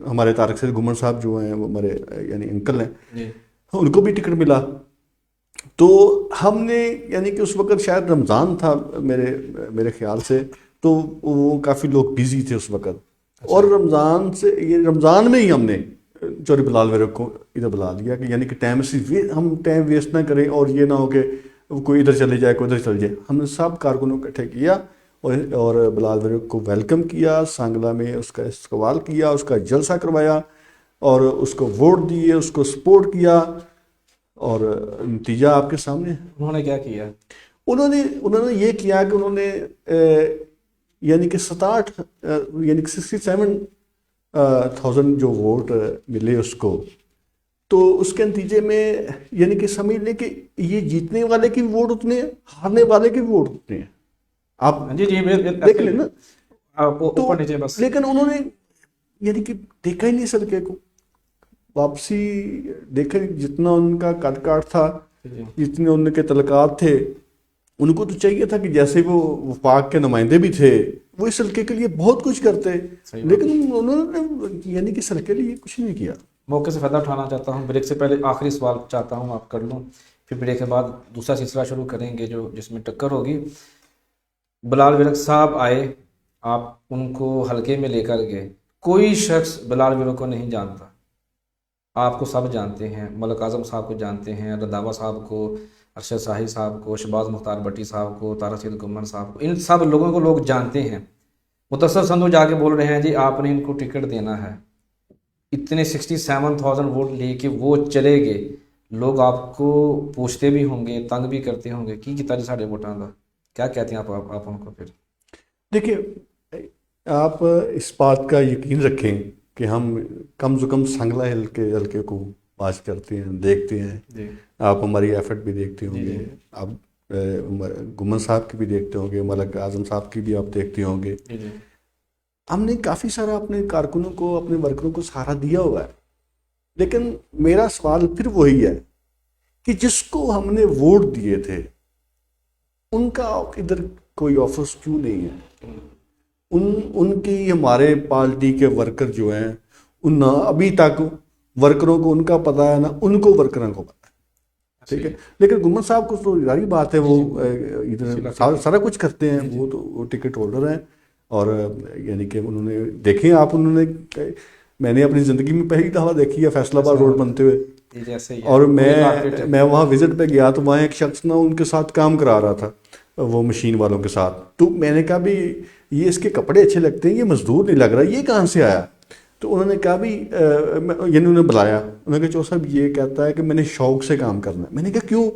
ہمارے طارق سید گھمن صاحب جو ہیں، وہ ہمارے یعنی انکل ہیں، ان کو بھی ٹکٹ ملا. تو ہم نے یعنی کہ اس وقت شاید رمضان تھا میرے خیال سے، تو وہ کافی لوگ بیزی تھے اس وقت. اور رمضان میں ہی ہم نے چوری بلال ورک کو ادھر بلا لیا کہ یعنی کہ ہم ٹائم ویسٹ نہ کریں، اور یہ نہ ہو کہ کوئی ادھر چلے جائے کوئی ادھر چل جائے. ہم نے سب کارکنوں کو اکٹھے کیا اور بلال ورک کو ویلکم کیا، سانگلہ میں اس کا استقبال کیا، اس کا جلسہ کروایا اور اس کو ووٹ دیے، اس کو سپورٹ کیا. اور نتیجہ آپ کے سامنے. انہوں نے کیا کیا؟ انہوں نے یہ کیا کہ انہوں نے یعنی کہ 67,000 جو ووٹ ملے اس کو، تو اس کے نتیجے میں یعنی کہ سمجھ لیں کہ یہ جیتنے والے کی ووٹ اتنے ہیں، ہارنے والے کی ووٹ اتنے ہیں. آپ دیکھ لیں نا. لیکن انہوں نے یعنی کہ دیکھا ہی نہیں سلکے کو. واپسی دیکھیں، جتنا ان کا کٹ کاٹ تھا، جتنے ان کے تعلقات تھے، ان کو تو چاہیے تھا کہ جیسے وہ وفاق کے نمائندے بھی تھے وہ اس حلقے کے لیے بہت کچھ کرتے، لیکن انہوں نے یعنی کہ حلقے کے لیے کچھ نہیں کیا. موقع سے فائدہ اٹھانا چاہتا ہوں، بریک سے پہلے آخری سوال چاہتا ہوں آپ کر لوں، پھر بریک کے بعد دوسرا سلسلہ شروع کریں گے جس میں ٹکر ہوگی. بلال ورک صاحب آئے، آپ ان کو حلقے میں لے کر گئے. کوئی شخص بلال ورک کو نہیں جانتا، آپ کو سب جانتے ہیں، ملک اعظم صاحب کو جانتے ہیں، رنداوا صاحب کو، ارشد صاحب صاحب کو، شہباز مختار بٹی صاحب کو، طارق سید گھمن صاحب کو، ان سب لوگوں کو لوگ جانتے ہیں. متصر سندھو جا کے بول رہے ہیں جی آپ نے ان کو ٹکٹ دینا ہے. اتنے 67,000 ووٹ لے کے وہ چلے گئے. لوگ آپ کو پوچھتے بھی ہوں گے، تنگ بھی کرتے ہوں گے، کی کتا جی ساڑھے ووٹاں کا، کیا کہتے ہیں آپ ان کو؟ پھر دیکھیں، آپ اس بات کا یقین رکھیں کہ ہم کم سے کم سنگلہ حلقے کو واچ کرتے ہیں، دیکھتے ہیں. آپ ہماری ایفرٹ بھی دیکھتے ہوں گے، آپ گھمن صاحب کی بھی دیکھتے ہوں گے، ملک اعظم صاحب کی بھی آپ دیکھتے ہوں گے. ہم نے کافی سارا اپنے کارکنوں کو، اپنے ورکروں کو سہارا دیا ہوا ہے. لیکن میرا سوال پھر وہی ہے کہ جس کو ہم نے ووٹ دیے تھے ان کا ادھر کوئی آفس کیوں نہیں ہے؟ ان کی ہمارے پارٹی کے ورکر جو ہیں، ان ابھی تک ورکروں کو ان کا پتہ ہے، نہ ان کو ورکروں کو پتہ ہے. ٹھیک ہے، لیکن گھمن صاحب کو تو ظاہری بات ہے، وہ ادھر سارا کچھ کرتے ہیں، وہ ٹکٹ ہولڈر ہیں. اور یعنی کہ انہوں نے دیکھیں، میں نے اپنی زندگی میں پہلی دفعہ دیکھی ہے فیصل آباد روڈ بنتے ہوئے. جی جیسے ہی ہے، اور وہی کارپیٹ ہے۔ میں وہاں وزٹ پہ گیا تو وہاں ایک شخص نا ان کے ساتھ کام کرا رہا تھا، وہ مشین والوں کے ساتھ. تو میں نے کہا بھی یہ اس کے کپڑے اچھے لگتے ہیں، یہ مزدور نہیں لگ رہا، یہ کہاں سے آیا؟ تو انہوں نے کہا بھی یعنی انہوں نے بلایا، انہوں نے کہا چو صاحب یہ کہتا ہے کہ میں نے شوق سے کام کرنا ہے. میں نے کہا کیوں؟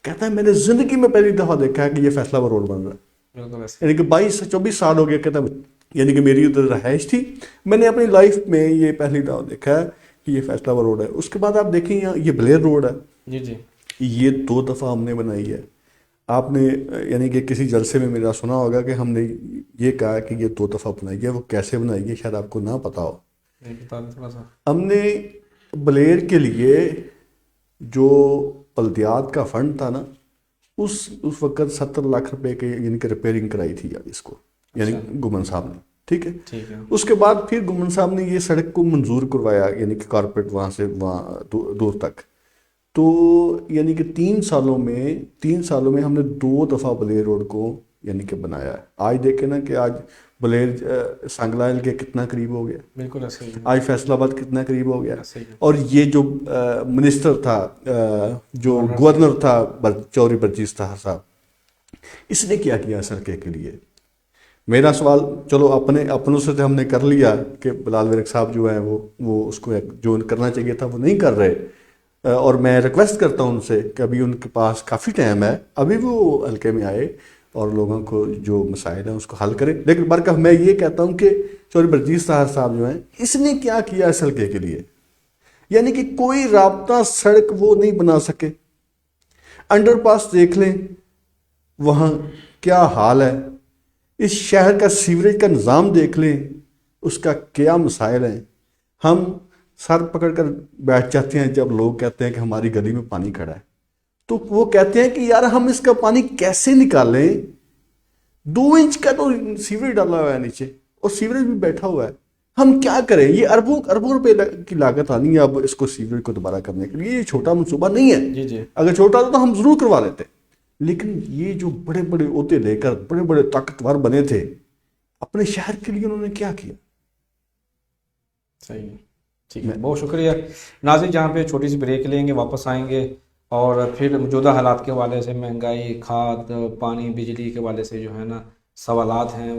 کہتا ہے میں نے زندگی میں پہلی دفعہ دیکھا ہے کہ یہ فیصلہ آباد روڈ بن رہا ہے. بالکل ایسے یعنی کہ 22 سے 24 سال ہو گیا. کہتا ہے یعنی کہ میری ادھر رہائش تھی، میں نے اپنی لائف میں یہ پہلی دفعہ دیکھا ہے کہ یہ فیصلہ آباد روڈ ہے. اس کے بعد آپ دیکھیں یہ بلیر روڈ ہے، جی جی یہ 2 دفعہ ہم نے بنائی ہے. آپ نے یعنی کہ کسی جلسے میں میرا سنا ہوگا کہ ہم نے یہ کہا کہ یہ 2 دفعہ بنائی ہے. وہ کیسے بنائی ہے شاید آپ کو نہ پتا ہو. بتا دیں تھوڑا سا. ہم نے بلیر کے لیے جو بلدیات کا فنڈ تھا نا، اس وقت 70 لاکھ روپے کے یعنی کہ ریپیئرنگ کرائی تھی اس کو، یعنی گمن صاحب نے. ٹھیک ہے. ٹھیک ہے. اس کے بعد پھر گمن صاحب نے یہ سڑک کو منظور کروایا، یعنی کہ کارپوریٹ وہاں سے وہاں دور تک. تو یعنی کہ 3 سالوں میں ہم نے 2 دفعہ بلیر روڈ کو یعنی کہ بنایا ہے. آج دیکھیں نا کہ آج بلیر سنگلائل کے کتنا قریب ہو گیا، بالکل ایسے ہی ہے. آج فیصل آباد کتنا قریب ہو گیا. ایسے ہی ہے. اور یہ جو منسٹر تھا، جو گورنر تھا چودھری برجیس طاہر صاحب، اس نے کیا کیا سڑکیں کے لیے؟ میرا سوال چلو اپنوں سے ہم نے کر لیا کہ بلال ورک صاحب جو ہیں وہ اس کو جو کرنا چاہیے تھا وہ نہیں کر رہے. اور میں ریکویسٹ کرتا ہوں ان سے کہ ابھی ان کے پاس کافی ٹائم ہے، ابھی وہ حلقے میں آئے اور لوگوں کو جو مسائل ہیں اس کو حل کرے. لیکن برکہ میں یہ کہتا ہوں کہ چودھری برجیس طاہر صاحب جو ہیں، اس نے کیا کیا اس حلقے کے لیے؟ یعنی کہ کوئی رابطہ سڑک وہ نہیں بنا سکے. انڈر پاس دیکھ لیں وہاں کیا حال ہے. اس شہر کا سیوریج کا نظام دیکھ لیں، اس کا کیا مسائل ہیں. ہم سر پکڑ کر بیٹھ جاتے ہیں جب لوگ کہتے ہیں کہ ہماری گلی میں پانی کھڑا ہے. تو وہ کہتے ہیں کہ یار ہم اس کا پانی کیسے نکالیں؟ 2 انچ کا تو سیوریج ڈالا ہوا ہے نیچے، اور سیوریج بھی بیٹھا ہوا ہے. ہم کیا کریں؟ یہ اربوں روپے کی لاگت آنی ہے اب اس کو سیوریج کو دوبارہ کرنے کے لیے. یہ چھوٹا منصوبہ نہیں ہے. جی جی. اگر چھوٹا ہوتا تو ہم ضرور کروا لیتے. لیکن یہ جو بڑے بڑے عہدے لے کر بڑے بڑے طاقتور بنے تھے، اپنے شہر کے لیے انہوں نے کیا کیا؟ صحیح. ٹھیک ہے، بہت شکریہ. ناظرین جہاں پہ چھوٹی سی بریک لیں گے، واپس آئیں گے اور پھر موجودہ حالات کے حوالے سے، مہنگائی، کھاد، پانی، بجلی کے حوالے سے جو ہے نا سوالات ہیں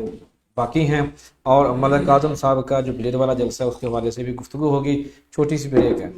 باقی ہیں، اور ملک اعظم صاحب کا جو بلیر والا جلسہ ہے اس کے حوالے سے بھی گفتگو ہوگی. چھوٹی سی بریک ہے.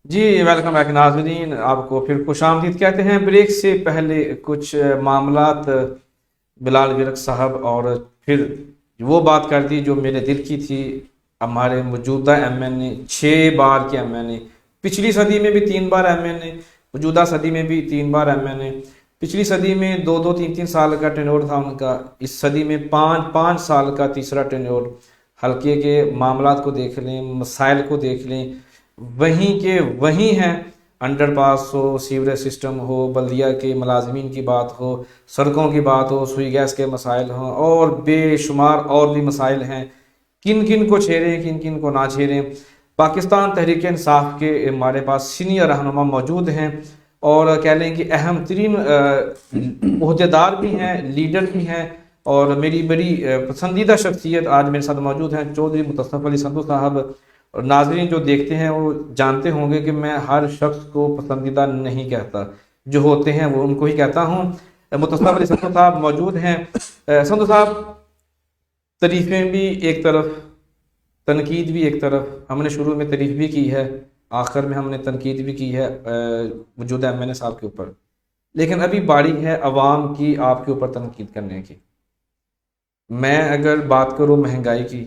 جی ویلکم بیک ناظرین، آپ کو پھر خوش آمدید کہتے ہیں۔ بریک سے پہلے کچھ معاملات بلال ورک صاحب اور پھر وہ بات کر دی جو میرے دل کی تھی۔ ہمارے موجودہ ایم این اے 6 بار کے ایم این اے، پچھلی صدی میں بھی 3 بار ایم این اے، موجودہ صدی میں بھی 3 بار ایم این اے، پچھلی صدی میں 2-3 سال کا ٹینور تھا ان کا، اس صدی میں 5 سال کا تیسرا ٹینور۔ حلقے کے معاملات کو دیکھ لیں، مسائل کو دیکھ لیں، وہیں کے وہیں ہیں۔ انڈر پاس ہو، سیوریج سسٹم ہو، بلدیہ کے ملازمین کی بات ہو، سڑکوں کی بات ہو، سوئی گیس کے مسائل ہوں، اور بے شمار اور بھی مسائل ہیں۔ کن کن کو چھیڑیں، کن کن کو نہ چھیڑیں۔ پاکستان تحریک انصاف کے ہمارے پاس سینئر رہنما موجود ہیں، اور کہہ لیں کہ اہم ترین عہدیدار بھی ہیں، لیڈر بھی ہیں، اور میری بڑی پسندیدہ شخصیت آج میرے ساتھ موجود ہیں، چودھری متصف علی سندھو صاحب۔ اور ناظرین جو دیکھتے ہیں وہ جانتے ہوں گے کہ میں ہر شخص کو پسندیدہ نہیں کہتا، جو ہوتے ہیں وہ ان کو ہی کہتا ہوں۔ متصف علی سندھو صاحب موجود ہیں۔ سندھو صاحب، تعریفیں بھی ایک طرف، تنقید بھی ایک طرف۔ ہم نے شروع میں تعریف بھی کی ہے، آخر میں ہم نے تنقید بھی کی ہے موجودہ ایم این اے صاحب کے اوپر، لیکن ابھی باری ہے عوام کی آپ کے اوپر تنقید کرنے کی۔ میں اگر بات کروں مہنگائی کی،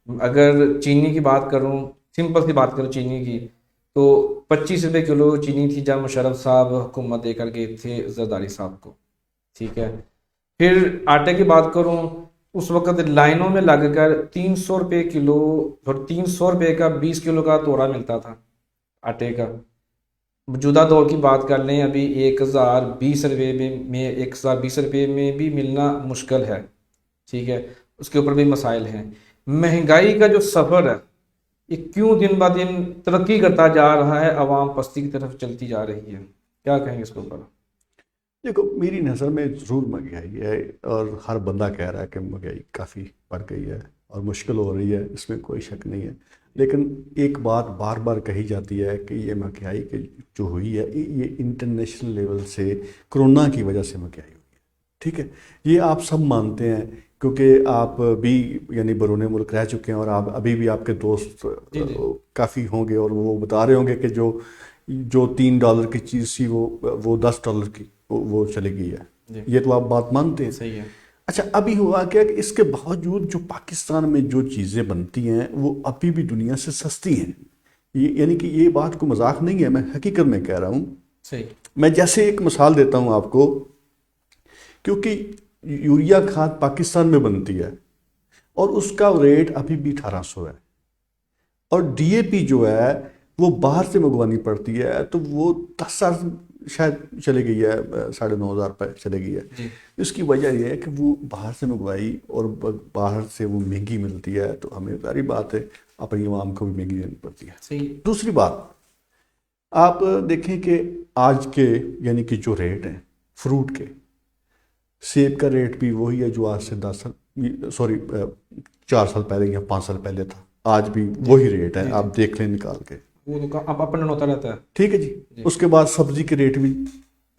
اگر چینی کی بات کروں، سمپل سی بات کروں چینی کی، تو 25 روپے کلو چینی تھی جب مشرف صاحب حکومت دے کر گئے تھے زرداری صاحب کو، ٹھیک ہے۔ پھر آٹے کی بات کروں، اس وقت لائنوں میں لگ کر 300 روپے کلو اور 300 روپے کا 20 کلو کا توڑا ملتا تھا آٹے کا۔ موجودہ دور کی بات کر لیں، ابھی 1020 روپے میں 1020 روپے میں بھی ملنا مشکل ہے، ٹھیک ہے۔ اس کے اوپر بھی مسائل ہیں۔ مہنگائی کا جو سفر ہے یہ کیوں دن بہ دن ترقی کرتا جا رہا ہے، عوام پستی کی طرف چلتی جا رہی ہے، کیا کہیں گے اس کے اوپر؟ دیکھو، میری نظر میں ضرور مہنگائی ہے، اور ہر بندہ کہہ رہا ہے کہ مہنگائی کافی بڑھ گئی ہے اور مشکل ہو رہی ہے، اس میں کوئی شک نہیں ہے۔ لیکن ایک بات بار بار کہی جاتی ہے کہ یہ مہنگائی جو ہوئی ہے یہ انٹرنیشنل لیول سے کرونا کی وجہ سے مہنگائی ہوئی ہے، ٹھیک ہے۔ یہ آپ سب مانتے ہیں، کیونکہ آپ بھی یعنی بیرون ملک رہ چکے ہیں، اور آپ ابھی بھی آپ کے دوست کافی ہوں گے، اور وہ بتا رہے ہوں گے کہ جو $3 کی چیز تھی وہ $10 کی وہ چلی گئی ہے۔ یہ تو آپ بات مانتے ہیں، صحیح ہے۔ اچھا، ابھی ہوا کیا کہ اس کے باوجود جو پاکستان میں جو چیزیں بنتی ہیں وہ ابھی بھی دنیا سے سستی ہیں۔ یعنی کہ یہ بات کو مذاق نہیں ہے، میں حقیقت میں کہہ رہا ہوں۔ صحیح۔ میں جیسے ایک مثال دیتا ہوں آپ کو، کیونکہ یوریا کھاد پاکستان میں بنتی ہے اور اس کا ریٹ ابھی بھی 1800 ہے، اور ڈی اے پی جو ہے وہ باہر سے منگوانی پڑتی ہے، تو وہ 10 سال شاید چلے گئی ہے، 9500 روپے چلے گئی ہے۔ اس کی وجہ یہ ہے کہ وہ باہر سے منگوائی، اور باہر سے وہ مہنگی ملتی ہے، تو ہمیں ساری بات ہے اپنی عوام کو بھی مہنگی دینی پڑتی ہے۔ دوسری بات، آپ دیکھیں کہ آج کے یعنی کہ جو ریٹ ہیں فروٹ کے، سیب کا ریٹ بھی وہی ہے جو آج سے 4 سال پہلے یا 5 سال پہلے تھا، آج بھی وہی ریٹ ہے، آپ دیکھ لیں نکال کے، وہ تو اب اپنا ہوتا رہتا ہے، ٹھیک ہے جی۔ اس کے بعد سبزی کے ریٹ بھی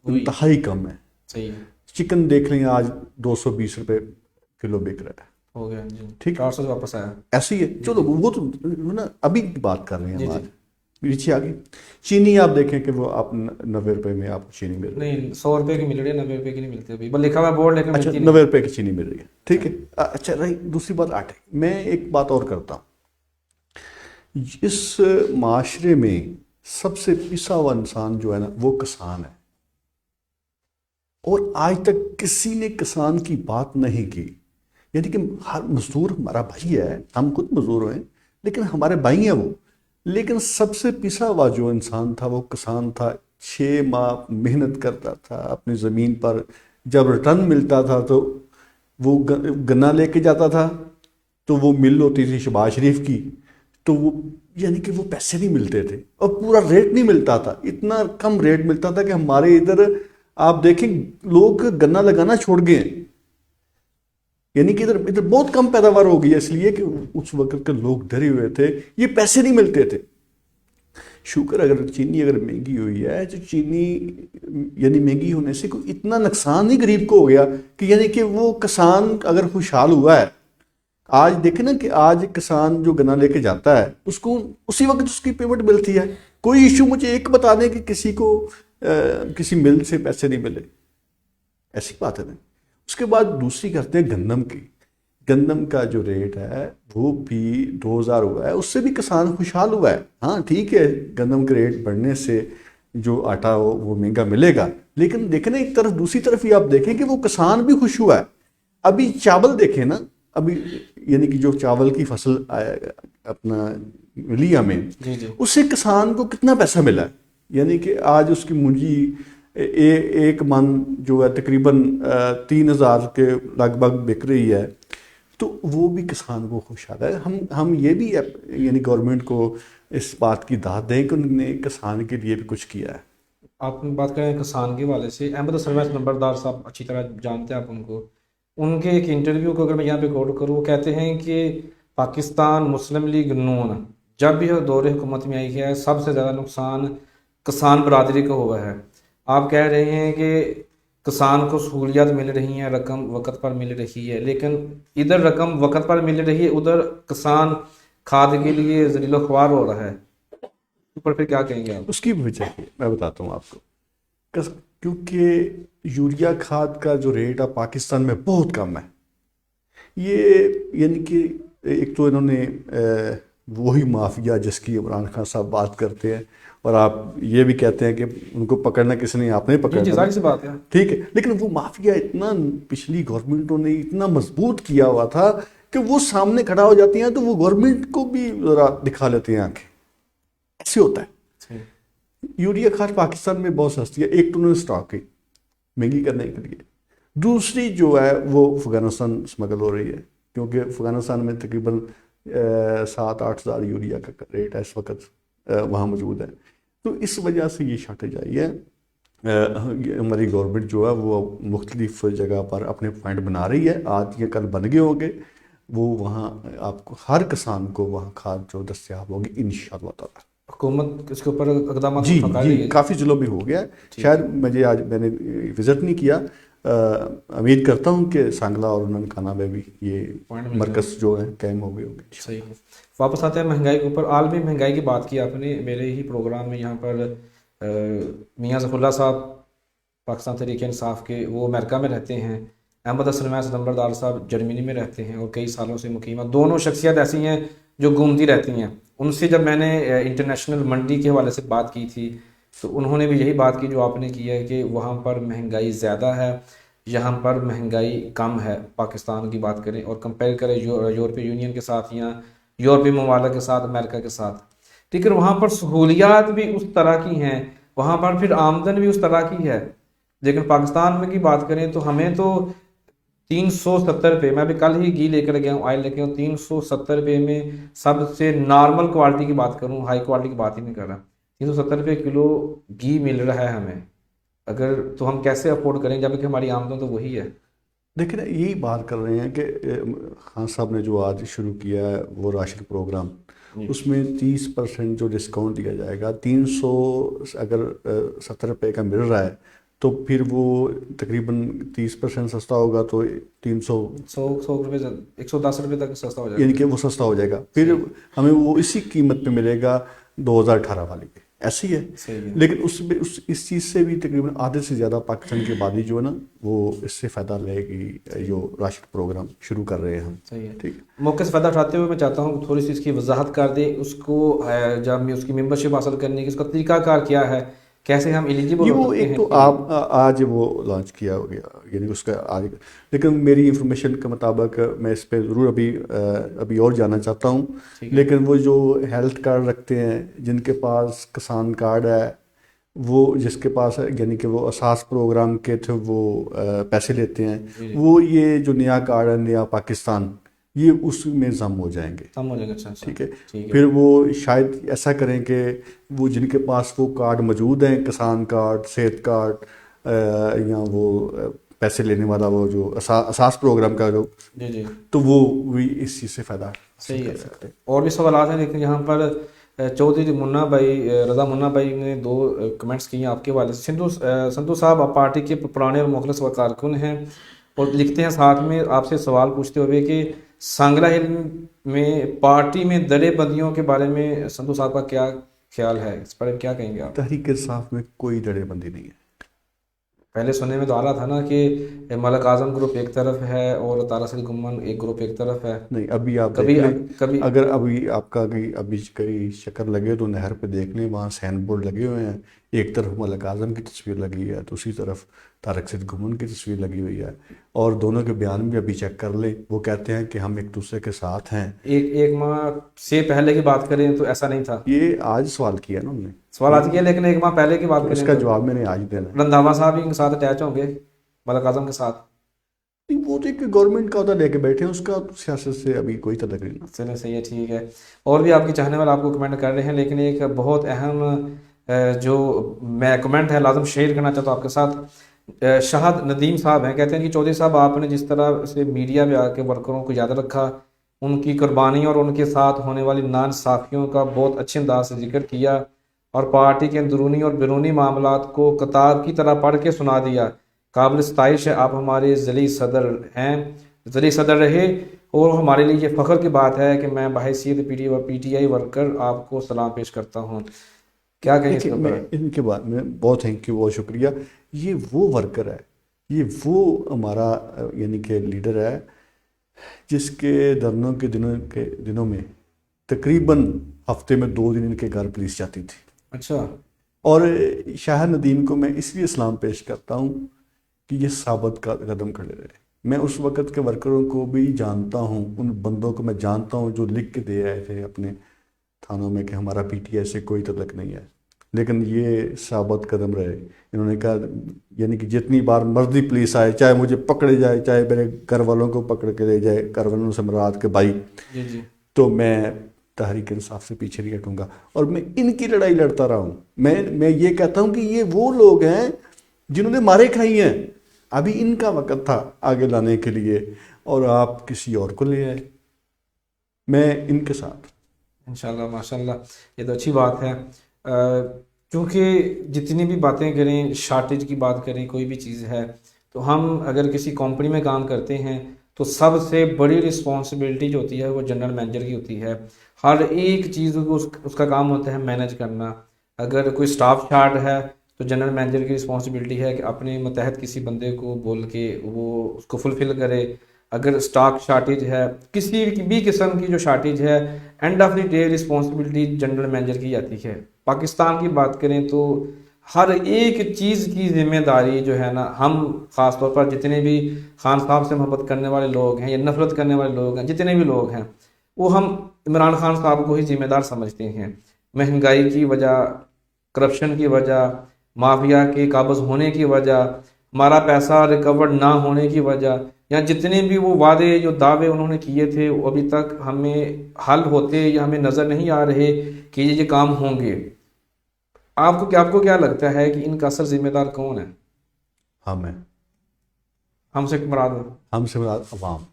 انتہائی کم ہے، صحیح ہے۔ چکن دیکھ لیں، آج 220 روپے کلو بک رہا ہے، ہو گیا جی، ٹھیک، 400 سے واپس آیا، ایسے ہی ہے۔ چلو وہ تو نا ابھی کی بات کر رہے ہیں ہم، آج پیچھے آگے چینی آپ دیکھیں کہ وہ آپ 90 روپے میں آپ کو چینی مل رہی ہے، نہیں 100 روپے کی مل رہی ہے، 90 روپے کی نہیں ملتی ابھی، بس لکھا ہوا بورڈ، لیکن اچھا 90 روپے کی چینی مل رہی ہے، ٹھیک ہے۔ اچھا رہی دوسری بات آٹے، میں ایک بات اور کرتا ہوں، اس معاشرے میں سب سے پسا ہوا انسان جو ہے نا وہ کسان ہے، اور آج تک کسی نے کسان کی بات نہیں کی۔ یعنی کہ ہر مزدور ہمارا بھائی ہے، ہم خود مزدور ہیں، لیکن ہمارے بھائی ہیں وہ، لیکن سب سے پسا ہوا جو انسان تھا وہ کسان تھا۔ 6 ماہ محنت کرتا تھا اپنی زمین پر، جب ریٹرن ملتا تھا تو وہ گنا لے کے جاتا تھا، تو وہ مل ہوتی تھی شہباز شریف کی، تو وہ یعنی کہ وہ پیسے نہیں ملتے تھے، اور پورا ریٹ نہیں ملتا تھا، اتنا کم ریٹ ملتا تھا کہ ہمارے ادھر آپ دیکھیں لوگ گنا لگانا چھوڑ گئے ہیں، یعنی کہ ادھر بہت کم پیداوار ہو گئی ہے، اس لیے کہ اس وقت کے لوگ ڈرے ہوئے تھے، یہ پیسے نہیں ملتے تھے۔ شکر اگر چینی اگر مہنگی ہوئی ہے، تو چینی یعنی مہنگی ہونے سے کوئی اتنا نقصان نہیں غریب کو ہو گیا کہ یعنی کہ وہ کسان اگر خوشحال ہوا ہے۔ آج دیکھیں نا کہ آج کسان جو گنا لے کے جاتا ہے اس کو اسی وقت اس کی پیمنٹ ملتی ہے، کوئی ایشو مجھے ایک بتا دیں کہ کسی کو کسی مل سے پیسے نہیں ملے، ایسی بات ہے نہیں. اس کے بعد دوسری کرتے ہیں گندم کی. گندم کا جو ریٹ ہے وہ بھی 2000 ہوا ہے، اس سے بھی کسان خوشحال ہوا ہے. ہاں ٹھیک ہے، گندم کے ریٹ بڑھنے سے جو آٹا ہو وہ مہنگا ملے گا، لیکن دیکھیں نا ایک طرف، دوسری طرف یہ آپ دیکھیں کہ وہ کسان بھی خوش ہوا ہے. ابھی چاول دیکھیں نا، ابھی یعنی کہ جو چاول کی فصل اپنا ملی ہمیں، اس سے کسان کو کتنا پیسہ ملا ہے. یعنی کہ آج اس کی منجی ایک من جو ہے تقریباً 3000 کے لگ بھگ بک رہی ہے، تو وہ بھی کسان کو خوشحال ہے. ہم یہ بھی یعنی گورنمنٹ کو اس بات کی داد دیں کہ انہوں نے کسان کے لیے بھی کچھ کیا ہے. آپ بات کریں کسان کے حوالے سے، احمد سرویس نمبردار صاحب اچھی طرح جانتے ہیں آپ ان کو. ان کے ایک انٹرویو کو اگر میں یہاں پہ کوٹ کروں، وہ کہتے ہیں کہ پاکستان مسلم لیگ نون جب بھی دور حکومت میں آئی ہے سب سے زیادہ نقصان کسان برادری کو ہوا ہے. آپ کہہ رہے ہیں کہ کسان کو سہولیات مل رہی ہیں، رقم وقت پر مل رہی ہے، لیکن ادھر رقم وقت پر مل رہی ہے، ادھر کسان کھاد کے لیے ذلیل و خوار ہو رہا ہے. اوپر پھر کیا کہیں گے آپ؟ اس کی بھی وجہ ہے میں بتاتا ہوں آپ کو، کیونکہ یوریا کھاد کا جو ریٹ ہے پاکستان میں بہت کم ہے. یہ یعنی کہ ایک تو انہوں نے وہی مافیا جس کی عمران خان صاحب بات کرتے ہیں، اور آپ یہ بھی کہتے ہیں کہ ان کو پکڑنا کسی نے، آپ نے پکڑنا، ظاہر سی بات ہے، ٹھیک ہے، لیکن وہ مافیا اتنا پچھلی گورنمنٹوں نے اتنا مضبوط کیا ہوا تھا کہ وہ سامنے کھڑا ہو جاتی ہیں تو وہ گورنمنٹ کو بھی ذرا دکھا لیتے ہیں آنکھیں. ایسے ہوتا ہے. یوریا کھاد پاکستان میں بہت سستی ہے. ایک تو انہوں نے اسٹاک کی مہنگی کرنے کے لیے، دوسری جو ہے وہ افغانستان اسمگل ہو رہی ہے، کیونکہ افغانستان میں تقریباً 7-8 ہزار یوریا کا ریٹ ہے اس وقت وہاں موجود ہے. تو اس وجہ سے یہ شارٹیج آئی ہے. ہماری گورنمنٹ جو ہے وہ مختلف جگہ پر اپنے پوائنٹ بنا رہی ہے، آج یہ کل بن گئے ہوں گے، وہ وہاں آپ کو ہر کسان کو وہاں کھاد جو دستیاب ہوگی انشاءاللہ تعالی. حکومت اس کے اوپر اقدامات جی کافی ضلعوں میں ہو گیا. شاید میں نے وزٹ نہیں کیا، امید کرتا ہوں کہ سانگلا اور ننکانہ میں بھی یہ مرکز جو ہے قائم ہو گئے ہوں گے. صحیح ہے. واپس آتے ہیں مہنگائی کے اوپر. عالمی مہنگائی کی بات کی آپ نے میرے ہی پروگرام میں. یہاں پر میاں ظفر اللہ صاحب پاکستان تحریک انصاف کے، وہ امریکہ میں رہتے ہیں. احمد سرویس نمبردار صاحب جرمنی میں رہتے ہیں اور کئی سالوں سے مقیم ہیں. دونوں شخصیت ایسی ہیں جو گھومتی رہتی ہیں. ان سے جب میں نے انٹرنیشنل منڈی کے حوالے سے بات کی تھی تو انہوں نے بھی یہی بات کی جو آپ نے کی ہے کہ وہاں پر مہنگائی زیادہ ہے، یہاں پر مہنگائی کم ہے. پاکستان کی بات کریں اور کمپیئر کریں یورپی یونین کے ساتھ یا یورپی ممالک کے ساتھ، امریکہ کے ساتھ، لیکن وہاں پر سہولیات بھی اس طرح کی ہیں، وہاں پر پھر آمدن بھی اس طرح کی ہے. لیکن پاکستان میں کی بات کریں تو ہمیں تو 370 روپے، میں ابھی کل ہی گھی لے کر گیا ہوں، آئل لے کے 370 روپے میں سب سے نارمل کوالٹی کی بات کروں، ہائی کوالٹی کی بات ہی نہیں کر رہا، 370 روپے کلو گھی مل رہا ہے ہمیں. اگر تو ہم کیسے افورڈ کریں جب کہ ہماری آمدن تو وہی ہے. دیکھیں یہی بات کر رہے ہیں کہ خان صاحب نے جو آج شروع کیا ہے وہ راشن پروگرام، اس میں 30% جو ڈسکاؤنٹ دیا جائے گا. 300 اگر 70 روپے کا مل رہا ہے تو پھر وہ تقریباً 30% سستا ہوگا تو 100 روپے 110 روپے تک سستا ہو جائے گا، یعنی کہ وہ سستا ہو جائے گا. پھر ہمیں وہ اسی قیمت پہ ملے گا 2018 والی پہ. ایسی ہے. لیکن اس چیز سے بھی تقریباً آدھے سے زیادہ پاکستان کی آبادی جو ہے نا وہ اس سے فائدہ لے گی جو راشن پروگرام شروع کر رہے ہیں ہم. صحیح ہے. ٹھیک. موقع سے فائدہ اٹھاتے ہوئے میں چاہتا ہوں تھوڑی سی اس کی وضاحت کر دیں. اس کو جب اس کی ممبرشپ حاصل کرنے کی اس کا طریقہ کار کیا ہے، کیسے ہم ایلیجیبل ہو سکتے ہیں؟ ایک تو آپ آج وہ لانچ کیا ہو گیا، یعنی اس کا آج، لیکن میری انفارمیشن کے مطابق میں اس پہ ضرور ابھی اور جانا چاہتا ہوں. لیکن وہ جو ہیلتھ کارڈ رکھتے ہیں، جن کے پاس کسان کارڈ ہے، وہ جس کے پاس یعنی کہ وہ اساس پروگرام کے تھے وہ پیسے لیتے ہیں، وہ یہ جو نیا کارڈ ہے نیا پاکستان، یہ اس میں ضم ہو جائیں گے. ٹھیک ہے. پھر وہ شاید ایسا کریں کہ وہ جن کے پاس وہ کارڈ موجود ہیں، کسان کارڈ، صحت کارڈ، یا وہ پیسے لینے والا وہ جو اساس پروگرام کا جو، تو وہ بھی اس چیز سے فائدہ. صحیح ہے. اور بھی سوالات ہیں لیکن یہاں پر چودھری منا بھائی، رضا منا بھائی نے 2 کمنٹس کیے ہیں آپ کے والے سے. سندھو صاحب آپ پارٹی کے پرانے اور مخلص و کارکن ہیں اور لکھتے ہیں ساتھ میں آپ سے سوال پوچھتے ہوئے کہ سانگلا ہل میں پارٹی میں درے بندیوں کے بارے میں سندھو صاحب کا کیا خیال ہے اس پر کیا کہیں گے آپ؟ تحریک انصاف میں کوئی جڑے بندی نہیں ہے. پہلے سننے میں تو آ رہا تھا نا کہ ملک اعظم گروپ ایک طرف ہے اور طارق سعید گمان ایک گروپ ایک طرف ہے. نہیں, ابھی آپ دیکھ کبھی لیں, کبھی اگر ابھی آپ کا ابھی کئی چکر لگے تو نہر پہ دیکھ لیں, وہاں سائن بورڈ لگے ہوئے ہیں, ایک طرف ملک اعظم کی تصویر لگی ہے, دوسری طرف طارق سعید گمان کی تصویر لگی ہوئی ہے, اور دونوں کے بیان بھی ابھی چیک کر لیں, وہ کہتے ہیں کہ ہم ایک دوسرے کے ساتھ ہیں. ایک ماہ سے پہلے کی بات کریں تو ایسا نہیں تھا. یہ آج سوال کیا نا ہم نے, سوالات کیے, لیکن ایک ماہ پہلے کی بات تو اس کریں کا تو جواب میں نے آج دینا ہے. رنداوا صاحب بھی ان کے ساتھ اٹیچ ہوں گے ملک اعظم کے ساتھ. نہیں, وہ تو ایک گورنمنٹ کا عہدہ لے کے بیٹھے ہیں, اس کا سیاست سے ابھی کوئی تعلق نہیں. چلیں صحیح ہے, ٹھیک ہے. اور بھی آپ کی چاہنے والے آپ کو کمنٹ کر رہے ہیں, لیکن ایک بہت اہم جو میں کمنٹ ہے لازم شیئر کرنا چاہتا ہوں آپ کے ساتھ. شاہد ندیم صاحب ہیں, کہتے ہیں کہ چودھری صاحب آپ نے جس طرح سے میڈیا میں آ کے ورکروں کو یاد رکھا, ان کی قربانی اور ان کے ساتھ ہونے والی ناانصافیوں کا بہت اچھے انداز سے ذکر کیا, اور پارٹی کے اندرونی اور بیرونی معاملات کو کتاب کی طرح پڑھ کے سنا دیا. قابل ستائش ہے, آپ ہمارے ذلیل صدر ہیں, ذلیل صدر رہے, اور ہمارے لیے یہ فخر کی بات ہے کہ میں بحیثیت پی ٹی آئی ورکر آپ کو سلام پیش کرتا ہوں. کیا کہیں اس کے اوپر؟ ان کے بعد میں بہت تھینک یو, بہت شکریہ. یہ وہ ورکر ہے, یہ وہ ہمارا یعنی کہ لیڈر ہے جس کے دھرنوں کے دنوں میں تقریباً ہفتے میں 2 دن ان کے گھر پولیس جاتی تھی. اچھا. اور شاہد ندیم کو میں اس لیے سلام پیش کرتا ہوں کہ یہ ثابت قدم کھڑے رہے. میں اس وقت کے ورکروں کو بھی جانتا ہوں, ان بندوں کو میں جانتا ہوں جو لکھ کے دے آئے تھے اپنے تھانوں میں کہ ہمارا پی ٹی آئی سے کوئی تعلق نہیں ہے, لیکن یہ ثابت قدم رہے. انہوں نے کہا یعنی کہ جتنی بار مرضی پولیس آئے, چاہے مجھے پکڑے جائے, چاہے میرے گھر والوں کو پکڑ کے لے جائے, گھر والوں سے مراد کے بھائی, جی تو میں تحریک انصاف سے پیچھے نہیں ہٹوں گا, اور میں ان کی لڑائی لڑتا رہا ہوں. میں یہ کہتا ہوں کہ یہ وہ لوگ ہیں جنہوں نے مارے کھائی ہیں, ابھی ان کا وقت تھا آگے لانے کے لیے, اور آپ کسی اور کو لے آئے. میں ان کے ساتھ انشاءاللہ, ماشاءاللہ, یہ تو اچھی بات ہے. کیونکہ جتنی بھی باتیں کریں, شارٹیج کی بات کریں, کوئی بھی چیز ہے, تو ہم اگر کسی کمپنی میں کام کرتے ہیں تو سب سے بڑی رسپانسبلٹی جو ہوتی ہے وہ جنرل مینیجر کی ہوتی ہے. ہر ایک چیز کو اس کا کام ہوتا ہے مینیج کرنا. اگر کوئی سٹاف شارٹ ہے تو جنرل مینیجر کی رسپانسبلٹی ہے کہ اپنے متحد کسی بندے کو بول کے وہ اس کو فلفل کرے. اگر سٹاک شارٹیج ہے, کسی بھی قسم کی جو شارٹیج ہے, and of the day responsibility general manager کی آتی ہے. پاکستان کی بات کریں تو ہر ایک چیز کی ذمہ داری جو ہے نا, ہم خاص طور پر جتنے بھی خان صاحب سے محبت کرنے والے لوگ ہیں یا نفرت کرنے والے لوگ ہیں, جتنے بھی لوگ ہیں, وہ ہم عمران خان صاحب کو ہی ذمہ دار سمجھتے ہیں. مہنگائی کی وجہ, کرپشن کی وجہ, مافیا کے قابض ہونے کی وجہ, ہمارا پیسہ ریکور نہ ہونے کی وجہ, یا جتنے بھی وہ وعدے جو دعوے انہوں نے کیے تھے وہ ابھی تک ہمیں حل ہوتے یا ہمیں نظر نہیں آ رہے کہ یہ کام ہوں گے. آپ کو کیا لگتا ہے کہ ان کا اصل ذمہ دار کون ہے؟ ہم ہیں. ہم سے مراد ہم سے مراد عوام.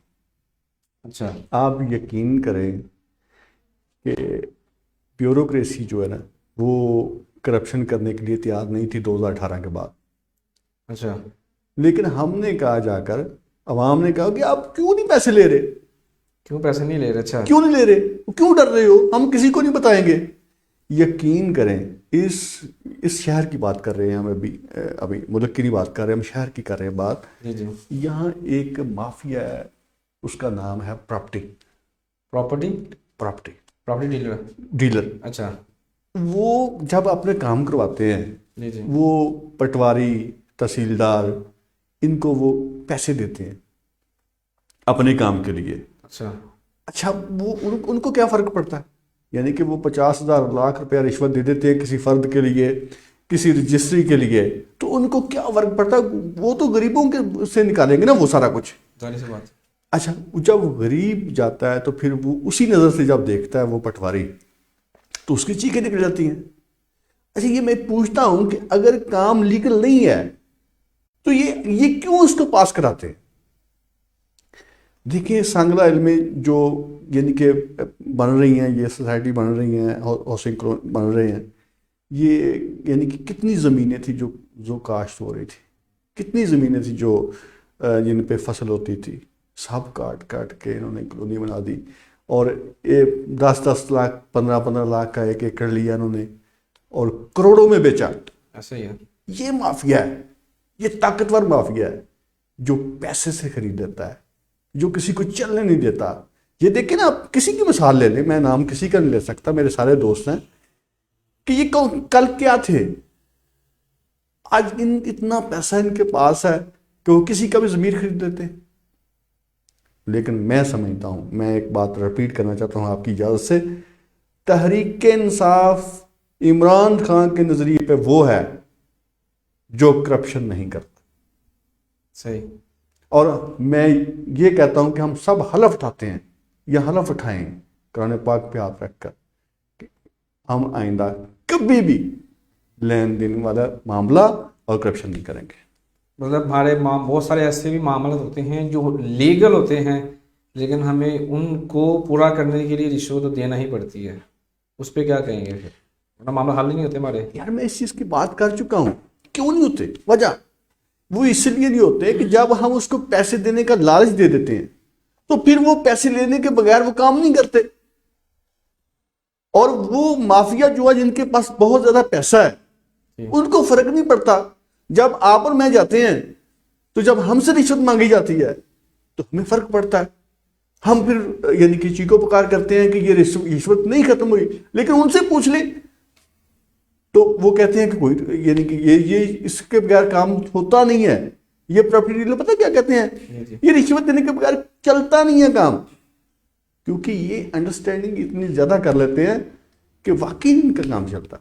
اچھا. آپ یقین کریں کہ بیوروکریسی جو ہے نا وہ کرپشن کرنے کے لیے تیار نہیں تھی 2018 کے بعد. اچھا. لیکن ہم نے کہا, جا کر عوام نے کہا کہ آپ کیوں نہیں پیسے لے رہے, کیوں پیسے نہیں لے رہے؟ اچھا, کیوں نہیں لے رہے, کیوں ڈر رہے ہو, ہم کسی کو نہیں بتائیں گے. یقین کریں, اس شہر کی بات کر رہے ہیں ہم, ابھی ملک کی نہیں بات کر رہے, ہم شہر کی کر رہے ہیں بات. جی جی. یہاں ایک مافیا ہے, اس کا نام ہے پراپرٹی ڈیلر. اچھا. وہ جب اپنے کام کرواتے ہیں, جی جی, وہ پٹواری, تحصیلدار, ان کو وہ پیسے دیتے ہیں اپنے کام کے لیے. اچھا, وہ ان کو کیا فرق پڑتا ہے؟ یعنی کہ وہ 50,000 لاکھ روپیہ رشوت دے دیتے ہیں کسی فرد کے لیے, کسی رجسٹری کے لیے, تو ان کو کیا فرق پڑتا ہے؟ وہ تو غریبوں کے سے نکالیں گے نا وہ سارا کچھ. ظاہر سی بات. اچھا, جب غریب جاتا ہے تو پھر وہ اسی نظر سے جب دیکھتا ہے وہ پٹواری, تو اس کی چیخیں نکل جاتی ہیں. اچھا, یہ میں پوچھتا ہوں کہ اگر کام لیگل نہیں ہے تو یہ کیوں اس کو پاس کراتے ہیں؟ دیکھیں, سانگلہ علم جو یعنی کہ بن رہی ہیں, یہ سوسائٹی بن رہی ہیں, ہاؤسنگ بن رہے ہیں, یہ یعنی کہ کتنی زمینیں تھیں جو کاشت ہو رہی تھی, کتنی زمینیں تھیں جو جن پہ فصل ہوتی تھی, سب کاٹ کے انہوں نے کالونی بنا دی, اور 10-10 لاکھ 15-15 لاکھ کا ایک ایکڑ لیا انہوں نے, اور کروڑوں میں بیچا. ایسا ہی ہے. یہ مافیا ہے, یہ طاقتور مافیا ہے جو پیسے سے خرید لیتا ہے, جو کسی کو چلنے نہیں دیتا. یہ دیکھیں نا, آپ کسی کی مثال لے لیں, میں نام کسی کا نہیں لے سکتا, میرے سارے دوست ہیں, کہ یہ کل کیا تھے, آج اتنا پیسہ ان کے پاس ہے کہ وہ کسی کا بھی ضمیر خرید لیتے ہیں. لیکن میں سمجھتا ہوں, میں ایک بات ریپیٹ کرنا چاہتا ہوں آپ کی اجازت سے, تحریک انصاف عمران خان کے نظریے پہ وہ ہے جو کرپشن نہیں کرتا. صحیح. اور میں یہ کہتا ہوں کہ ہم سب حلف اٹھاتے ہیں, یا حلف اٹھائیں قرآن پاک پہ ہاتھ رکھ کر, کہ ہم آئندہ کبھی بھی لین دین والا معاملہ اور کرپشن نہیں کریں گے. مطلب ہمارے بہت سارے ایسے بھی معاملات ہوتے ہیں جو لیگل ہوتے ہیں, لیکن ہمیں ان کو پورا کرنے کے لیے رشوت دینا ہی پڑتی ہے. اس پہ کیا کہیں گے پھر, ورنہ معاملہ حل نہیں ہوتے ہمارے. یار میں اس چیز کی بات کر چکا ہوں, کیوں نہیں ہوتے, وجہ وہ اس لیے نہیں ہوتے کہ جب ہم اس کو پیسے دینے کا لالچ دے دیتے ہیں تو پھر وہ پیسے لینے کے بغیر وہ کام نہیں کرتے. اور وہ مافیا جو ہے جن کے پاس بہت زیادہ پیسہ ہے, ان کو فرق نہیں پڑتا. جب آپ اور میں جاتے ہیں تو جب ہم سے رشوت مانگی جاتی ہے تو ہمیں فرق پڑتا ہے, ہم پھر یعنی کہ چیخو پکار کرتے ہیں کہ یہ رشوت نہیں ختم ہوئی. لیکن ان سے پوچھ لیں تو وہ کہتے ہیں کہ کوئی یعنی کہ یہ اس کے بغیر کام ہوتا نہیں ہے. یہ پراپرٹی ڈیلر پتہ کیا کہتے ہیں, یہ رشوت دینے کے بغیر چلتا نہیں ہے کام, کیونکہ یہ انڈرسٹینڈنگ اتنی زیادہ کر لیتے ہیں کہ واقعی ان کا کام چلتا.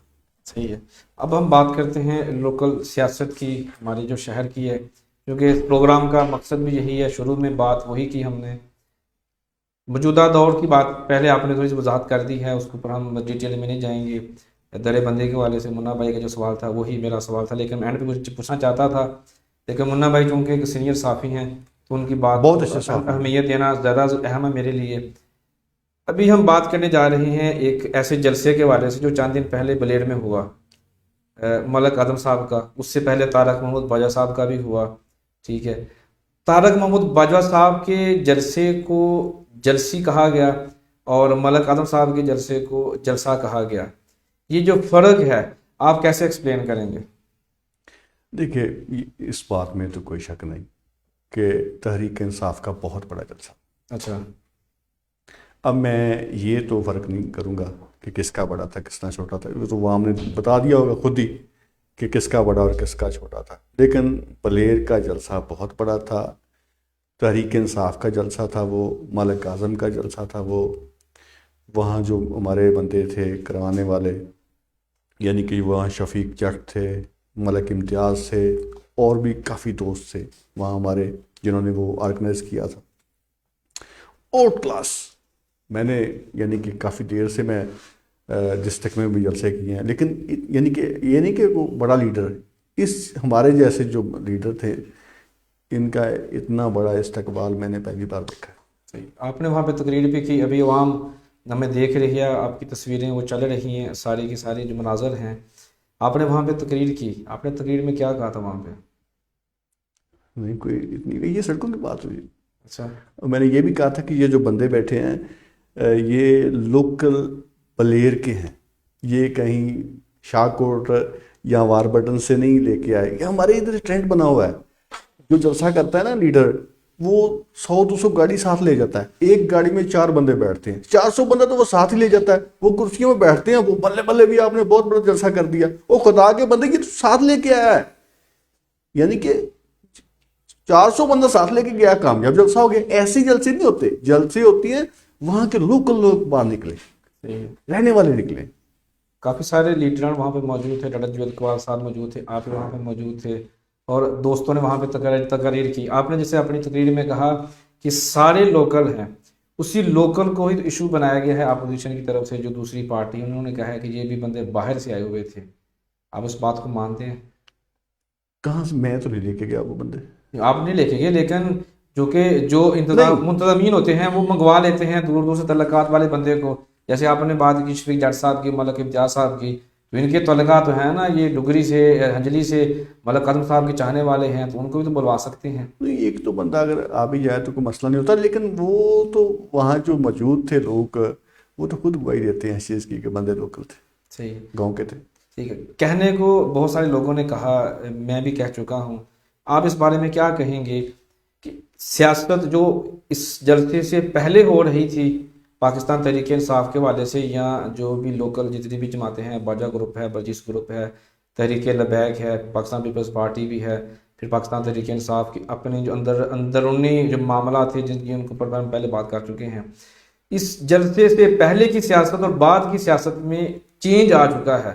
صحیح ہے. اب ہم بات کرتے ہیں لوکل سیاست کی, ہماری جو شہر کی ہے, کیونکہ اس پروگرام کا مقصد بھی یہی ہے. شروع میں بات وہی کی ہم نے, موجودہ دور کی بات پہلے آپ نے تھوڑی سی وضاحت کر دی ہے, اس کے اوپر ہم ڈیٹیل میں نہیں جائیں گے. درے بندے کے حوالے سے منا بھائی کا جو سوال تھا وہی میرا سوال تھا, لیکن میں اینڈ پہ کچھ پوچھنا چاہتا تھا, لیکن منا بھائی چونکہ ایک سینئر صحافی ہیں تو ان کی بات بہت اچھا اہمیت دینا زیادہ اہم ہے میرے لیے. ابھی ہم بات کرنے جا رہے ہیں ایک ایسے جلسے کے حوالے سے جو چند دن پہلے بلیڈ میں ہوا, ملک اعظم صاحب کا. اس سے پہلے طارق محمود باجوہ صاحب کا بھی ہوا. ٹھیک ہے, طارق محمود باجوہ صاحب کے جلسے کو جلسی کہا گیا اور ملک اعظم صاحب کے جلسے کو جلسہ کہا گیا. یہ جو فرق ہے آپ کیسے ایکسپلین کریں گے؟ دیکھیے, اس بات میں تو کوئی شک نہیں کہ تحریک انصاف کا بہت بڑا جلسہ. اچھا. اب میں یہ تو فرق نہیں کروں گا کہ کس کا بڑا تھا کس کا چھوٹا تھا, وہ تو وہ ہم نے بتا دیا ہوگا خود ہی کہ کس کا بڑا اور کس کا چھوٹا تھا. لیکن پلیر کا جلسہ بہت بڑا تھا, تحریک انصاف کا جلسہ تھا, وہ ملک اعظم کا جلسہ تھا, وہ وہاں جو ہمارے بندے تھے کروانے والے, یعنی کہ وہاں شفیق جٹ تھے, ملک امتیاز تھے, اور بھی کافی دوست تھے وہاں ہمارے جنہوں نے وہ آرگنائز کیا تھا. Out class. میں نے یعنی کہ کافی دیر سے میں ڈسٹرکٹ میں بھی جلسے کیے ہیں, لیکن یعنی کہ یہ نہیں کہ وہ بڑا لیڈر, اس ہمارے جیسے جو لیڈر تھے ان کا اتنا بڑا استقبال میں نے پہلی بار دیکھا. صحیح. آپ نے وہاں پہ تقریر بھی کی, ابھی عوام ہمیں دیکھ رہی ہے, آپ کی تصویریں وہ چل رہی ہیں, ساری کی ساری جو مناظر ہیں. آپ نے وہاں پہ تقریر کی, آپ نے تقریر میں کیا کہا تھا وہاں پہ؟ نہیں کوئی اتنی, یہ سڑکوں کی بات ہوئی. اچھا. میں نے یہ بھی کہا تھا کہ یہ جو بندے بیٹھے ہیں یہ لوکل پلیر کے ہیں, یہ کہیں شاہ کوٹ یا وار بٹن سے نہیں لے کے آئے. یہ ہمارے ادھر ٹرینڈ بنا ہوا ہے, جو جلسہ کرتا ہے نا لیڈر, وہ 100-200 گاڑی ساتھ لے جاتا ہے. ایک گاڑی میں 4 بندے بیٹھتے ہیں, 400 بندہ تو وہ ساتھ ہی لے جاتا ہے. وہ کرسیوں میں بیٹھتے ہیں, وہ بلے بلے بھی آپ نے بہت بڑا جلسہ کر دیا. وہ خدا کے بندے کی ساتھ لے کے آیا ہے, یعنی کہ 400 بندہ ساتھ لے کے گیا, کامیاب جلسہ ہو گیا. ایسے جلسے نہیں ہوتے, جلسے ہوتی ہیں وہاں کے لوکل لوگ باہر نکلے, رہنے والے نکلے. کافی سارے لیڈران وہاں پہ موجود تھے, ڈاکٹر جویل اقبال صاحب موجود تھے, آپ وہاں پہ موجود تھے, اور دوستوں نے وہاں پہ تقریر کی. آپ نے جیسے اپنی تقریر میں کہا کہ سارے لوکل ہیں, اسی لوکل کو ہی ایشو بنایا گیا ہے اپوزیشن کی طرف سے. جو دوسری پارٹی انہوں نے کہا ہے کہ یہ بھی بندے باہر سے آئے ہوئے تھے. آپ اس بات کو مانتے ہیں؟ کہاں سے, میں تو نہیں لے کے گیا وہ بندے. آپ نہیں لے کے گئے, لیکن جو منتظمین ہوتے ہیں وہ منگوا لیتے ہیں دور دور سے تعلقات والے بندے کو. جیسے آپ نے بات کی شفیق جٹ صاحب کی, ملک امتیاز صاحب کی, تو ان کے تعلقات تو ہیں نا, یہ ڈگری سے ہنجلی سے ملک اعظم صاحب کے چاہنے والے ہیں, تو ان کو بھی تو بلوا سکتے ہیں. ایک تو بندہ اگر آ بھی جائے تو کوئی مسئلہ نہیں ہوتا, لیکن وہ تو وہاں جو موجود تھے لوگ وہ تو خود گواہی دیتے ہیں اس چیز کی کہ بندے لوکل تھے, صحیح, گاؤں کے تھے. ٹھیک ہے، کہنے کو بہت سارے لوگوں نے کہا، میں بھی کہہ چکا ہوں، آپ اس بارے میں کیا کہیں گے کہ سیاست جو اس جلسے سے پہلے ہو رہی تھی پاکستان تحریک انصاف کے والے سے، یا جو بھی لوکل جتنی بھی جماعتیں ہیں، باجا گروپ ہے، برجس گروپ ہے، تحریک لبیک ہے، پاکستان پیپلز پارٹی بھی ہے، پھر پاکستان تحریک انصاف کی اپنے جو اندرونی جو معاملات تھے جن کی ان کے اوپر ہم پہلے بات کر چکے ہیں، اس جلسے سے پہلے کی سیاست اور بعد کی سیاست میں چینج آ چکا ہے،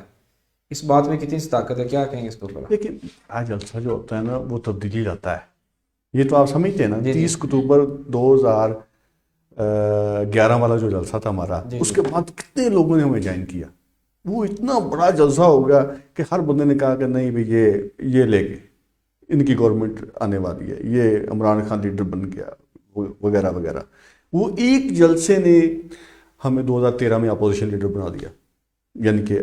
اس بات میں کتنی سی طاقت ہے، کیا کہیں گے اس کے اوپر؟ لیکن آج جلسہ جو ہوتا ہے نا وہ تبدیلی لاتا ہے، یہ تو آپ سمجھتے ہیں نا. جی 30 اکتوبر 2011 والا جو جلسہ تھا ہمارا، جی اس کے بعد کتنے لوگوں نے ہمیں جوائن کیا. وہ اتنا بڑا جلسہ ہو گیا کہ ہر بندے نے کہا کہ نہیں بھائی یہ لے گئے، ان کی گورنمنٹ آنے والی ہے، یہ عمران خان لیڈر بن گیا وغیرہ وغیرہ. وہ ایک جلسے نے ہمیں 2013 میں اپوزیشن لیڈر بنا دیا، یعنی کہ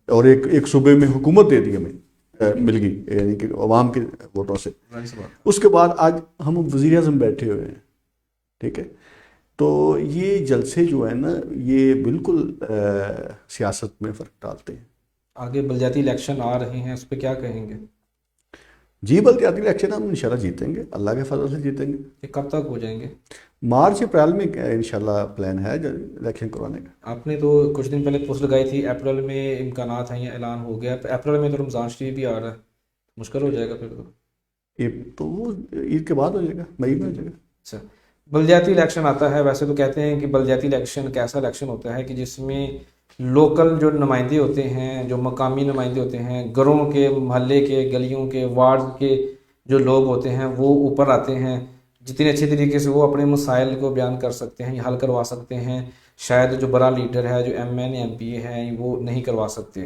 اور ایک صوبے میں حکومت دے دی ہمیں، مل گئی یعنی کہ عوام کے ووٹوں سے. اس کے بعد آج ہم وزیر اعظم بیٹھے ہوئے ہیں. ٹھیک ہے، تو یہ جلسے جو ہے نا یہ بالکل سیاست میں فرق ڈالتے ہیں. آگے بلدیاتی الیکشن آ رہے ہیں، اس پہ کیا کہیں گے؟ جی بلدیاتی الیکشن ہم انشاءاللہ جیتیں گے، اللہ کے فضل سے جیتیں گے. یہ کب تک ہو جائیں گے؟ مارچ اپریل میں انشاءاللہ پلان ہے الیکشن کروانے کا. آپ نے تو کچھ دن پہلے پوسٹ لگائی تھی اپریل میں امکانات ہیں یا اعلان ہو گیا؟ اپریل میں تو رمضان شریف بھی آ رہا ہے، مشکل ہو جائے گا پھر تو. یہ تو وہ عید کے بعد ہو جائے گا، مئی میں ہو جائے گا. اچھا، بلدیاتی الیکشن آتا ہے، ویسے تو کہتے ہیں کہ بلدیاتی الیکشن ایک ایسا الیکشن ہوتا ہے کہ جس میں لوکل جو نمائندے ہوتے ہیں، جو مقامی نمائندے ہوتے ہیں، گھروں کے، محلے کے، گلیوں کے، وارڈ کے جو لوگ ہوتے ہیں وہ اوپر آتے ہیں، جتنے اچھے طریقے سے وہ اپنے مسائل کو بیان کر سکتے ہیں یا حل کروا سکتے ہیں، شاید جو بڑا لیڈر ہے، جو ایم این ایم پی اے ہیں، وہ نہیں کروا سکتے.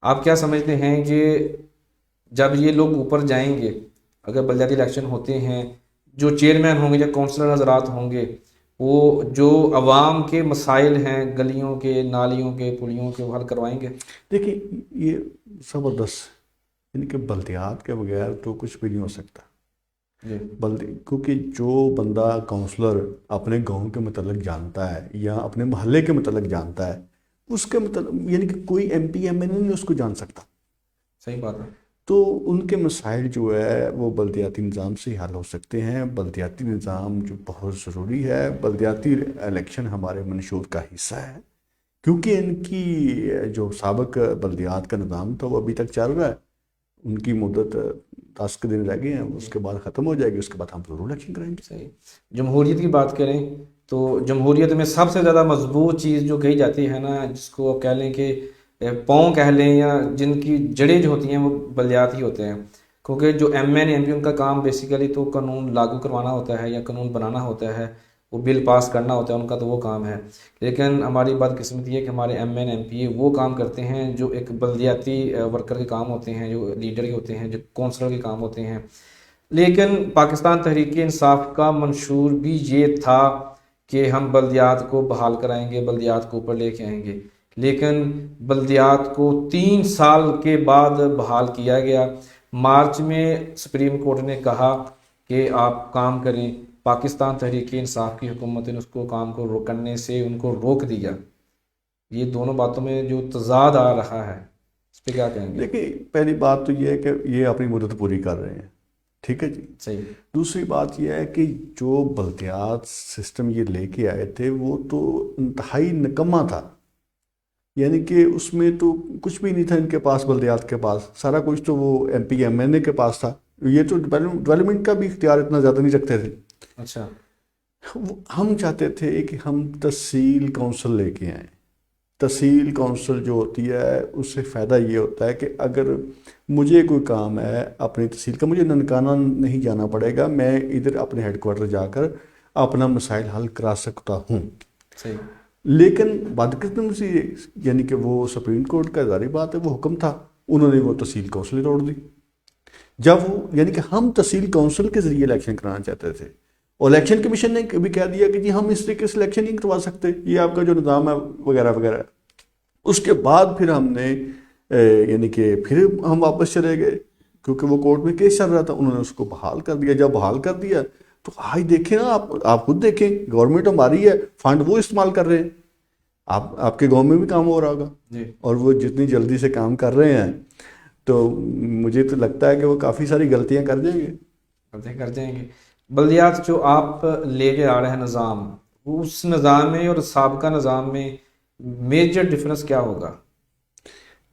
آپ کیا سمجھتے ہیں کہ جب یہ لوگ اوپر جائیں گے، اگر بلدیاتی الیکشن ہوتے ہیں، جو چیئرمین ہوں گے یا کونسلر حضرات ہوں گے، وہ جو عوام کے مسائل ہیں، گلیوں کے، نالیوں کے، پلیوں کے، وہ حل کروائیں گے؟ دیکھیں یہ زبردست، یعنی کہ بلدیات کے بغیر تو کچھ بھی نہیں ہو سکتا. کیونکہ جو بندہ کونسلر اپنے گاؤں کے متعلق جانتا ہے یا اپنے محلے کے متعلق جانتا ہے، اس کے متعلق یعنی کہ کوئی ایم پی ایم این اے نہیں اس کو جان سکتا. صحیح بات ہے. تو ان کے مسائل جو ہے وہ بلدیاتی نظام سے حل ہو سکتے ہیں. بلدیاتی نظام جو بہت ضروری ہے، بلدیاتی الیکشن ہمارے منشور کا حصہ ہے، کیونکہ ان کی جو سابق بلدیات کا نظام تھا وہ ابھی تک چل رہا ہے. ان کی مدت 10 دن رہ گئے ہیں، اس کے بعد ختم ہو جائے گی، اس کے بعد ہم ضرور الیکشن کریں گے. صحیح. جمہوریت کی بات کریں تو جمہوریت میں سب سے زیادہ مضبوط چیز جو کہی جاتی ہے نا، جس کو آپ کہہ لیں کہ پاؤں کہہ لیں، یا جن کی جڑیں جو ہوتی ہیں وہ بلدیات ہی ہوتے ہیں، کیونکہ جو ایم این ایم پی ان کا کام بیسیکلی تو قانون لاگو کروانا ہوتا ہے یا قانون بنانا ہوتا ہے، وہ بل پاس کرنا ہوتا ہے، ان کا تو وہ کام ہے. لیکن ہماری بدقسمتی ہے کہ ہمارے ایم این ایم پی وہ کام کرتے ہیں جو ایک بلدیاتی ورکر کے کام ہوتے ہیں، جو لیڈر کے ہوتے ہیں، جو کونسلر کے کام ہوتے ہیں. لیکن پاکستان تحریک انصاف کا منشور بھی یہ تھا کہ ہم بلدیات کو بحال کرائیں گے، بلدیات کو اوپر لے کے آئیں گے، لیکن بلدیات کو 3 سال کے بعد بحال کیا گیا. مارچ میں سپریم کورٹ نے کہا کہ آپ کام کریں، پاکستان تحریک انصاف کی حکومت نے اس کو کام کو کرنے سے ان کو روک دیا. یہ دونوں باتوں میں جو تضاد آ رہا ہے، اس پہ کیا کہیں گے؟ دیکھیں پہلی بات تو یہ ہے کہ یہ اپنی مدت پوری کر رہے ہیں، ٹھیک ہے جی. صحیح. دوسری بات یہ ہے کہ جو بلدیات سسٹم یہ لے کے آئے تھے وہ تو انتہائی نکما تھا، یعنی کہ اس میں تو کچھ بھی نہیں تھا ان کے پاس، بلدیات کے پاس سارا کچھ تو وہ ایم پی ایم این اے کے پاس تھا. یہ تو ڈیولپمنٹ کا بھی اختیار اتنا زیادہ نہیں رکھتے تھے. اچھا. ہم چاہتے تھے کہ ہم تحصیل کونسل لے کے آئیں. تحصیل کونسل جو ہوتی ہے اس سے فائدہ یہ ہوتا ہے کہ اگر مجھے کوئی کام ہے اپنی تحصیل کا، مجھے ننکانہ نہیں جانا پڑے گا، میں ادھر اپنے ہیڈ کوارٹر جا کر اپنا مسائل حل کرا سکتا ہوں. صحیح. لیکن بدقسمتی سے یعنی کہ وہ سپریم کورٹ کا ظاہری بات ہے وہ حکم تھا، انہوں نے وہ تحصیل کونسل توڑ دی. جب وہ یعنی کہ ہم تحصیل کونسل کے ذریعے الیکشن کرانا چاہتے تھے، اور الیکشن کمیشن نے بھی کہہ دیا کہ جی ہم اس طریقے سے الیکشن نہیں کروا سکتے، یہ آپ کا جو نظام ہے وغیرہ وغیرہ. اس کے بعد پھر ہم نے یعنی کہ پھر ہم واپس چلے گئے، کیونکہ وہ کورٹ میں کیس چل رہا تھا، انہوں نے اس کو بحال کر دیا. جب بحال کر دیا تو آج دیکھیں نا، آپ خود دیکھیں، گورنمنٹ ہماری ہے، فنڈ وہ استعمال کر رہے ہیں. آپ کے گاؤں میں بھی کام ہو رہا ہوگا جی اور وہ جتنی جلدی سے کام کر رہے ہیں تو مجھے تو لگتا ہے کہ وہ کافی ساری غلطیاں کر جائیں گے. کر جائیں گے. بلدیات جو آپ لے کے آ رہے ہیں نظام، اس نظام میں اور سابقہ نظام میں میجر ڈفرنس کیا ہوگا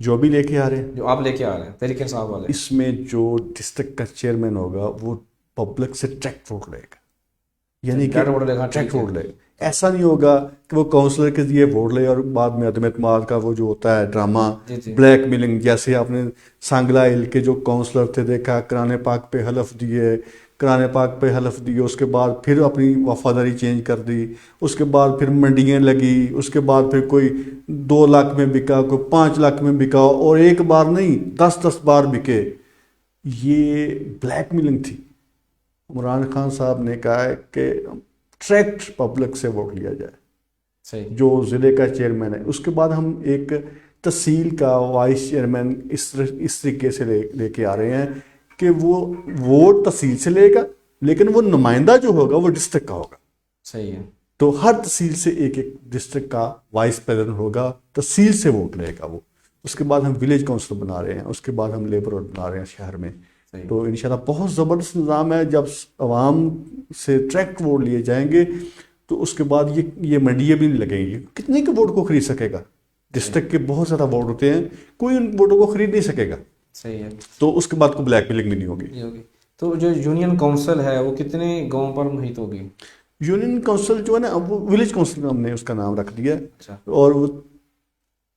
جو بھی لے کے آ رہے ہیں جو آپ لے کے آ رہے ہیں تحریک انصاف والے؟ اس میں جو ڈسٹرکٹ کا چیئرمین ہوگا وہ پبلک سے ٹریکٹ ووٹ لے گا، یعنی کہ ٹریکٹ ووٹ لے گا. ایسا نہیں ہوگا کہ وہ کونسلر کے لیے ووٹ لے اور بعد میں عدم اعتماد کا وہ جو ہوتا ہے ڈرامہ بلیک میلنگ، جیسے آپ نے سانگلا ہل کے جو کونسلر تھے دیکھا، قرآن پاک پہ حلف دیے، قرآن پاک پہ حلف دیے، اس کے بعد پھر اپنی وفاداری چینج کر دی، اس کے بعد پھر منڈیاں لگی، اس کے بعد پھر کوئی 2 لاکھ میں بکا، کوئی 5 لاکھ میں بکا، اور ایک بار نہیں 10 بار بکے. یہ بلیک میلنگ تھی. عمران خان صاحب نے کہا ہے کہ ڈائریکٹ پبلک سے ووٹ لیا جائے صحیح. جو ضلع کا چیئرمین ہے. اس کے بعد ہم ایک تحصیل کا وائس چیئرمین اس طریقے سے لے کے آ رہے ہیں کہ وہ ووٹ تحصیل سے لے گا لیکن وہ نمائندہ جو ہوگا وہ ڈسٹرکٹ کا ہوگا. صحیح ہے. تو ہر تحصیل سے ایک ڈسٹرکٹ کا وائس پریزیڈنٹ ہوگا، تحصیل سے ووٹ لے گا وہ. اس کے بعد ہم ولیج کونسل بنا رہے ہیں، اس کے بعد ہم لیبر بنا رہے ہیں شہر میں. تو انشاءاللہ بہت زبردست نظام ہے. جب عوام سے ڈائریکٹ ووٹ لیے جائیں گے تو اس کے بعد یہ منڈیاں بھی نہیں لگیں گی. کتنے کے ووٹ کو خرید سکے گا؟ ڈسٹرکٹ کے بہت زیادہ ووٹ ہوتے ہیں، کوئی ان ووٹوں کو خرید نہیں سکے گا. صحیح ہے. تو اس کے بعد کوئی بلیک میلنگ بھی نہیں ہوگی. تو جو یونین کونسل ہے وہ کتنے گاؤں پر محیط ہوگی؟ یونین کونسل جو ہے نا وہ ولیج کونسل ہم نے اس کا نام رکھ دیا. اچھا. اور وہ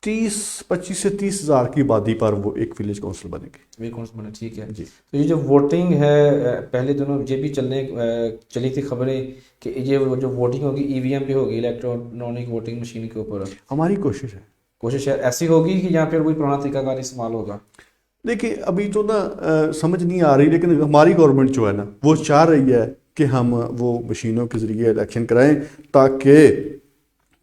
25 سے 30 ہزار کی آبادی پر وہ ایک ولیج کونسل بنے گی. ٹھیک ہے جی. تو یہ جو ووٹنگ ہے پہلے دنوں یہ بھی چلی تھی خبریں کہ یہ جو ووٹنگ ہوگی ای وی ایم پہ ہوگی، الیکٹرانک ووٹنگ مشین کے اوپر. ہماری کوشش ہے ایسی ہوگی کہ یہاں پہ کوئی پرانا طریقہ کار استعمال ہوگا؟ دیکھیے ابھی تو نا سمجھ نہیں آ رہی، لیکن ہماری گورنمنٹ جو ہے نا وہ چاہ رہی ہے کہ ہم وہ مشینوں کے ذریعے الیکشن کرائیں تاکہ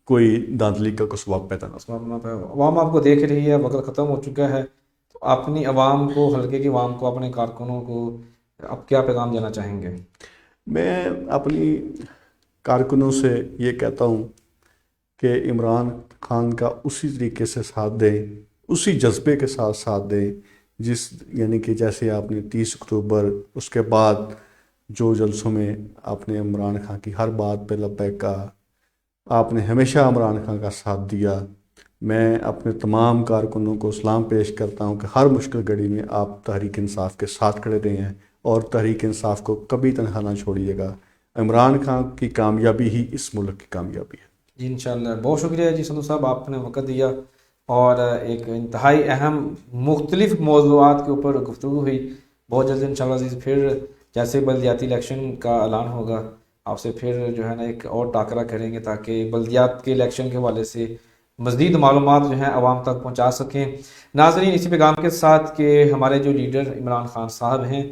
کوئی دھاندلی کا کوئی سبب پیدا نہ ہو. عوام آپ کو دیکھ رہی ہے، وقت ختم ہو چکا ہے، تو اپنی عوام کو، حلقے کی عوام کو، اپنے کارکنوں کو اب کیا پیغام دینا چاہیں گے؟ میں اپنی کارکنوں سے یہ کہتا ہوں کہ عمران خان کا اسی طریقے سے ساتھ دیں، اسی جذبے کے ساتھ ساتھ دیں یعنی کہ جیسے آپ نے 30 اکتوبر اس کے بعد جو جلسوں میں آپ نے عمران خان کی ہر بات پہ لبیک کہا، آپ نے ہمیشہ عمران خان کا ساتھ دیا. میں اپنے تمام کارکنوں کو سلام پیش کرتا ہوں کہ ہر مشکل گھڑی میں آپ تحریک انصاف کے ساتھ کھڑے رہے ہیں اور تحریک انصاف کو کبھی تنہا نہ چھوڑیے گا. عمران خان کی کامیابی ہی اس ملک کی کامیابی ہے. جی انشاءاللہ. بہت شکریہ جی سندھو صاحب، آپ نے وقت دیا اور ایک انتہائی اہم مختلف موضوعات کے اوپر گفتگو ہوئی. بہت جلد انشاءاللہ عزیز پھر جیسے بلدیاتی الیکشن کا اعلان ہوگا آپ سے پھر جو ہے نا ایک اور ٹاکرا کریں گے تاکہ بلدیات کے الیکشن کے حوالے سے مزید معلومات جو ہیں عوام تک پہنچا سکیں. ناظرین اسی پیغام کے ساتھ کہ ہمارے جو لیڈر عمران خان صاحب ہیں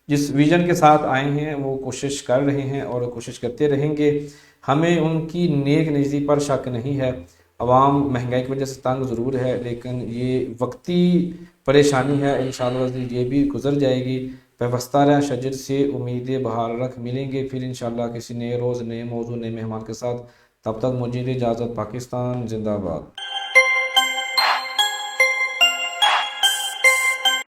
جس ویژن کے ساتھ آئے ہیں وہ کوشش کر رہے ہیں اور کوشش کرتے رہیں گے. ہمیں ان کی نیک نیتی پر شک نہیں ہے. عوام مہنگائی کی وجہ سے تنگ ضرور ہے لیکن یہ وقتی پریشانی ہے، انشاءاللہ یہ بھی گزر جائے گی. پیوستہ رہ شجر سے امید بہار رکھ. ملیں گے پھر انشاءاللہ کسی نئے روز، نئے موضوع، نئے مہمان کے ساتھ. تب تک مجھے اجازت. پاکستان زندہ باد.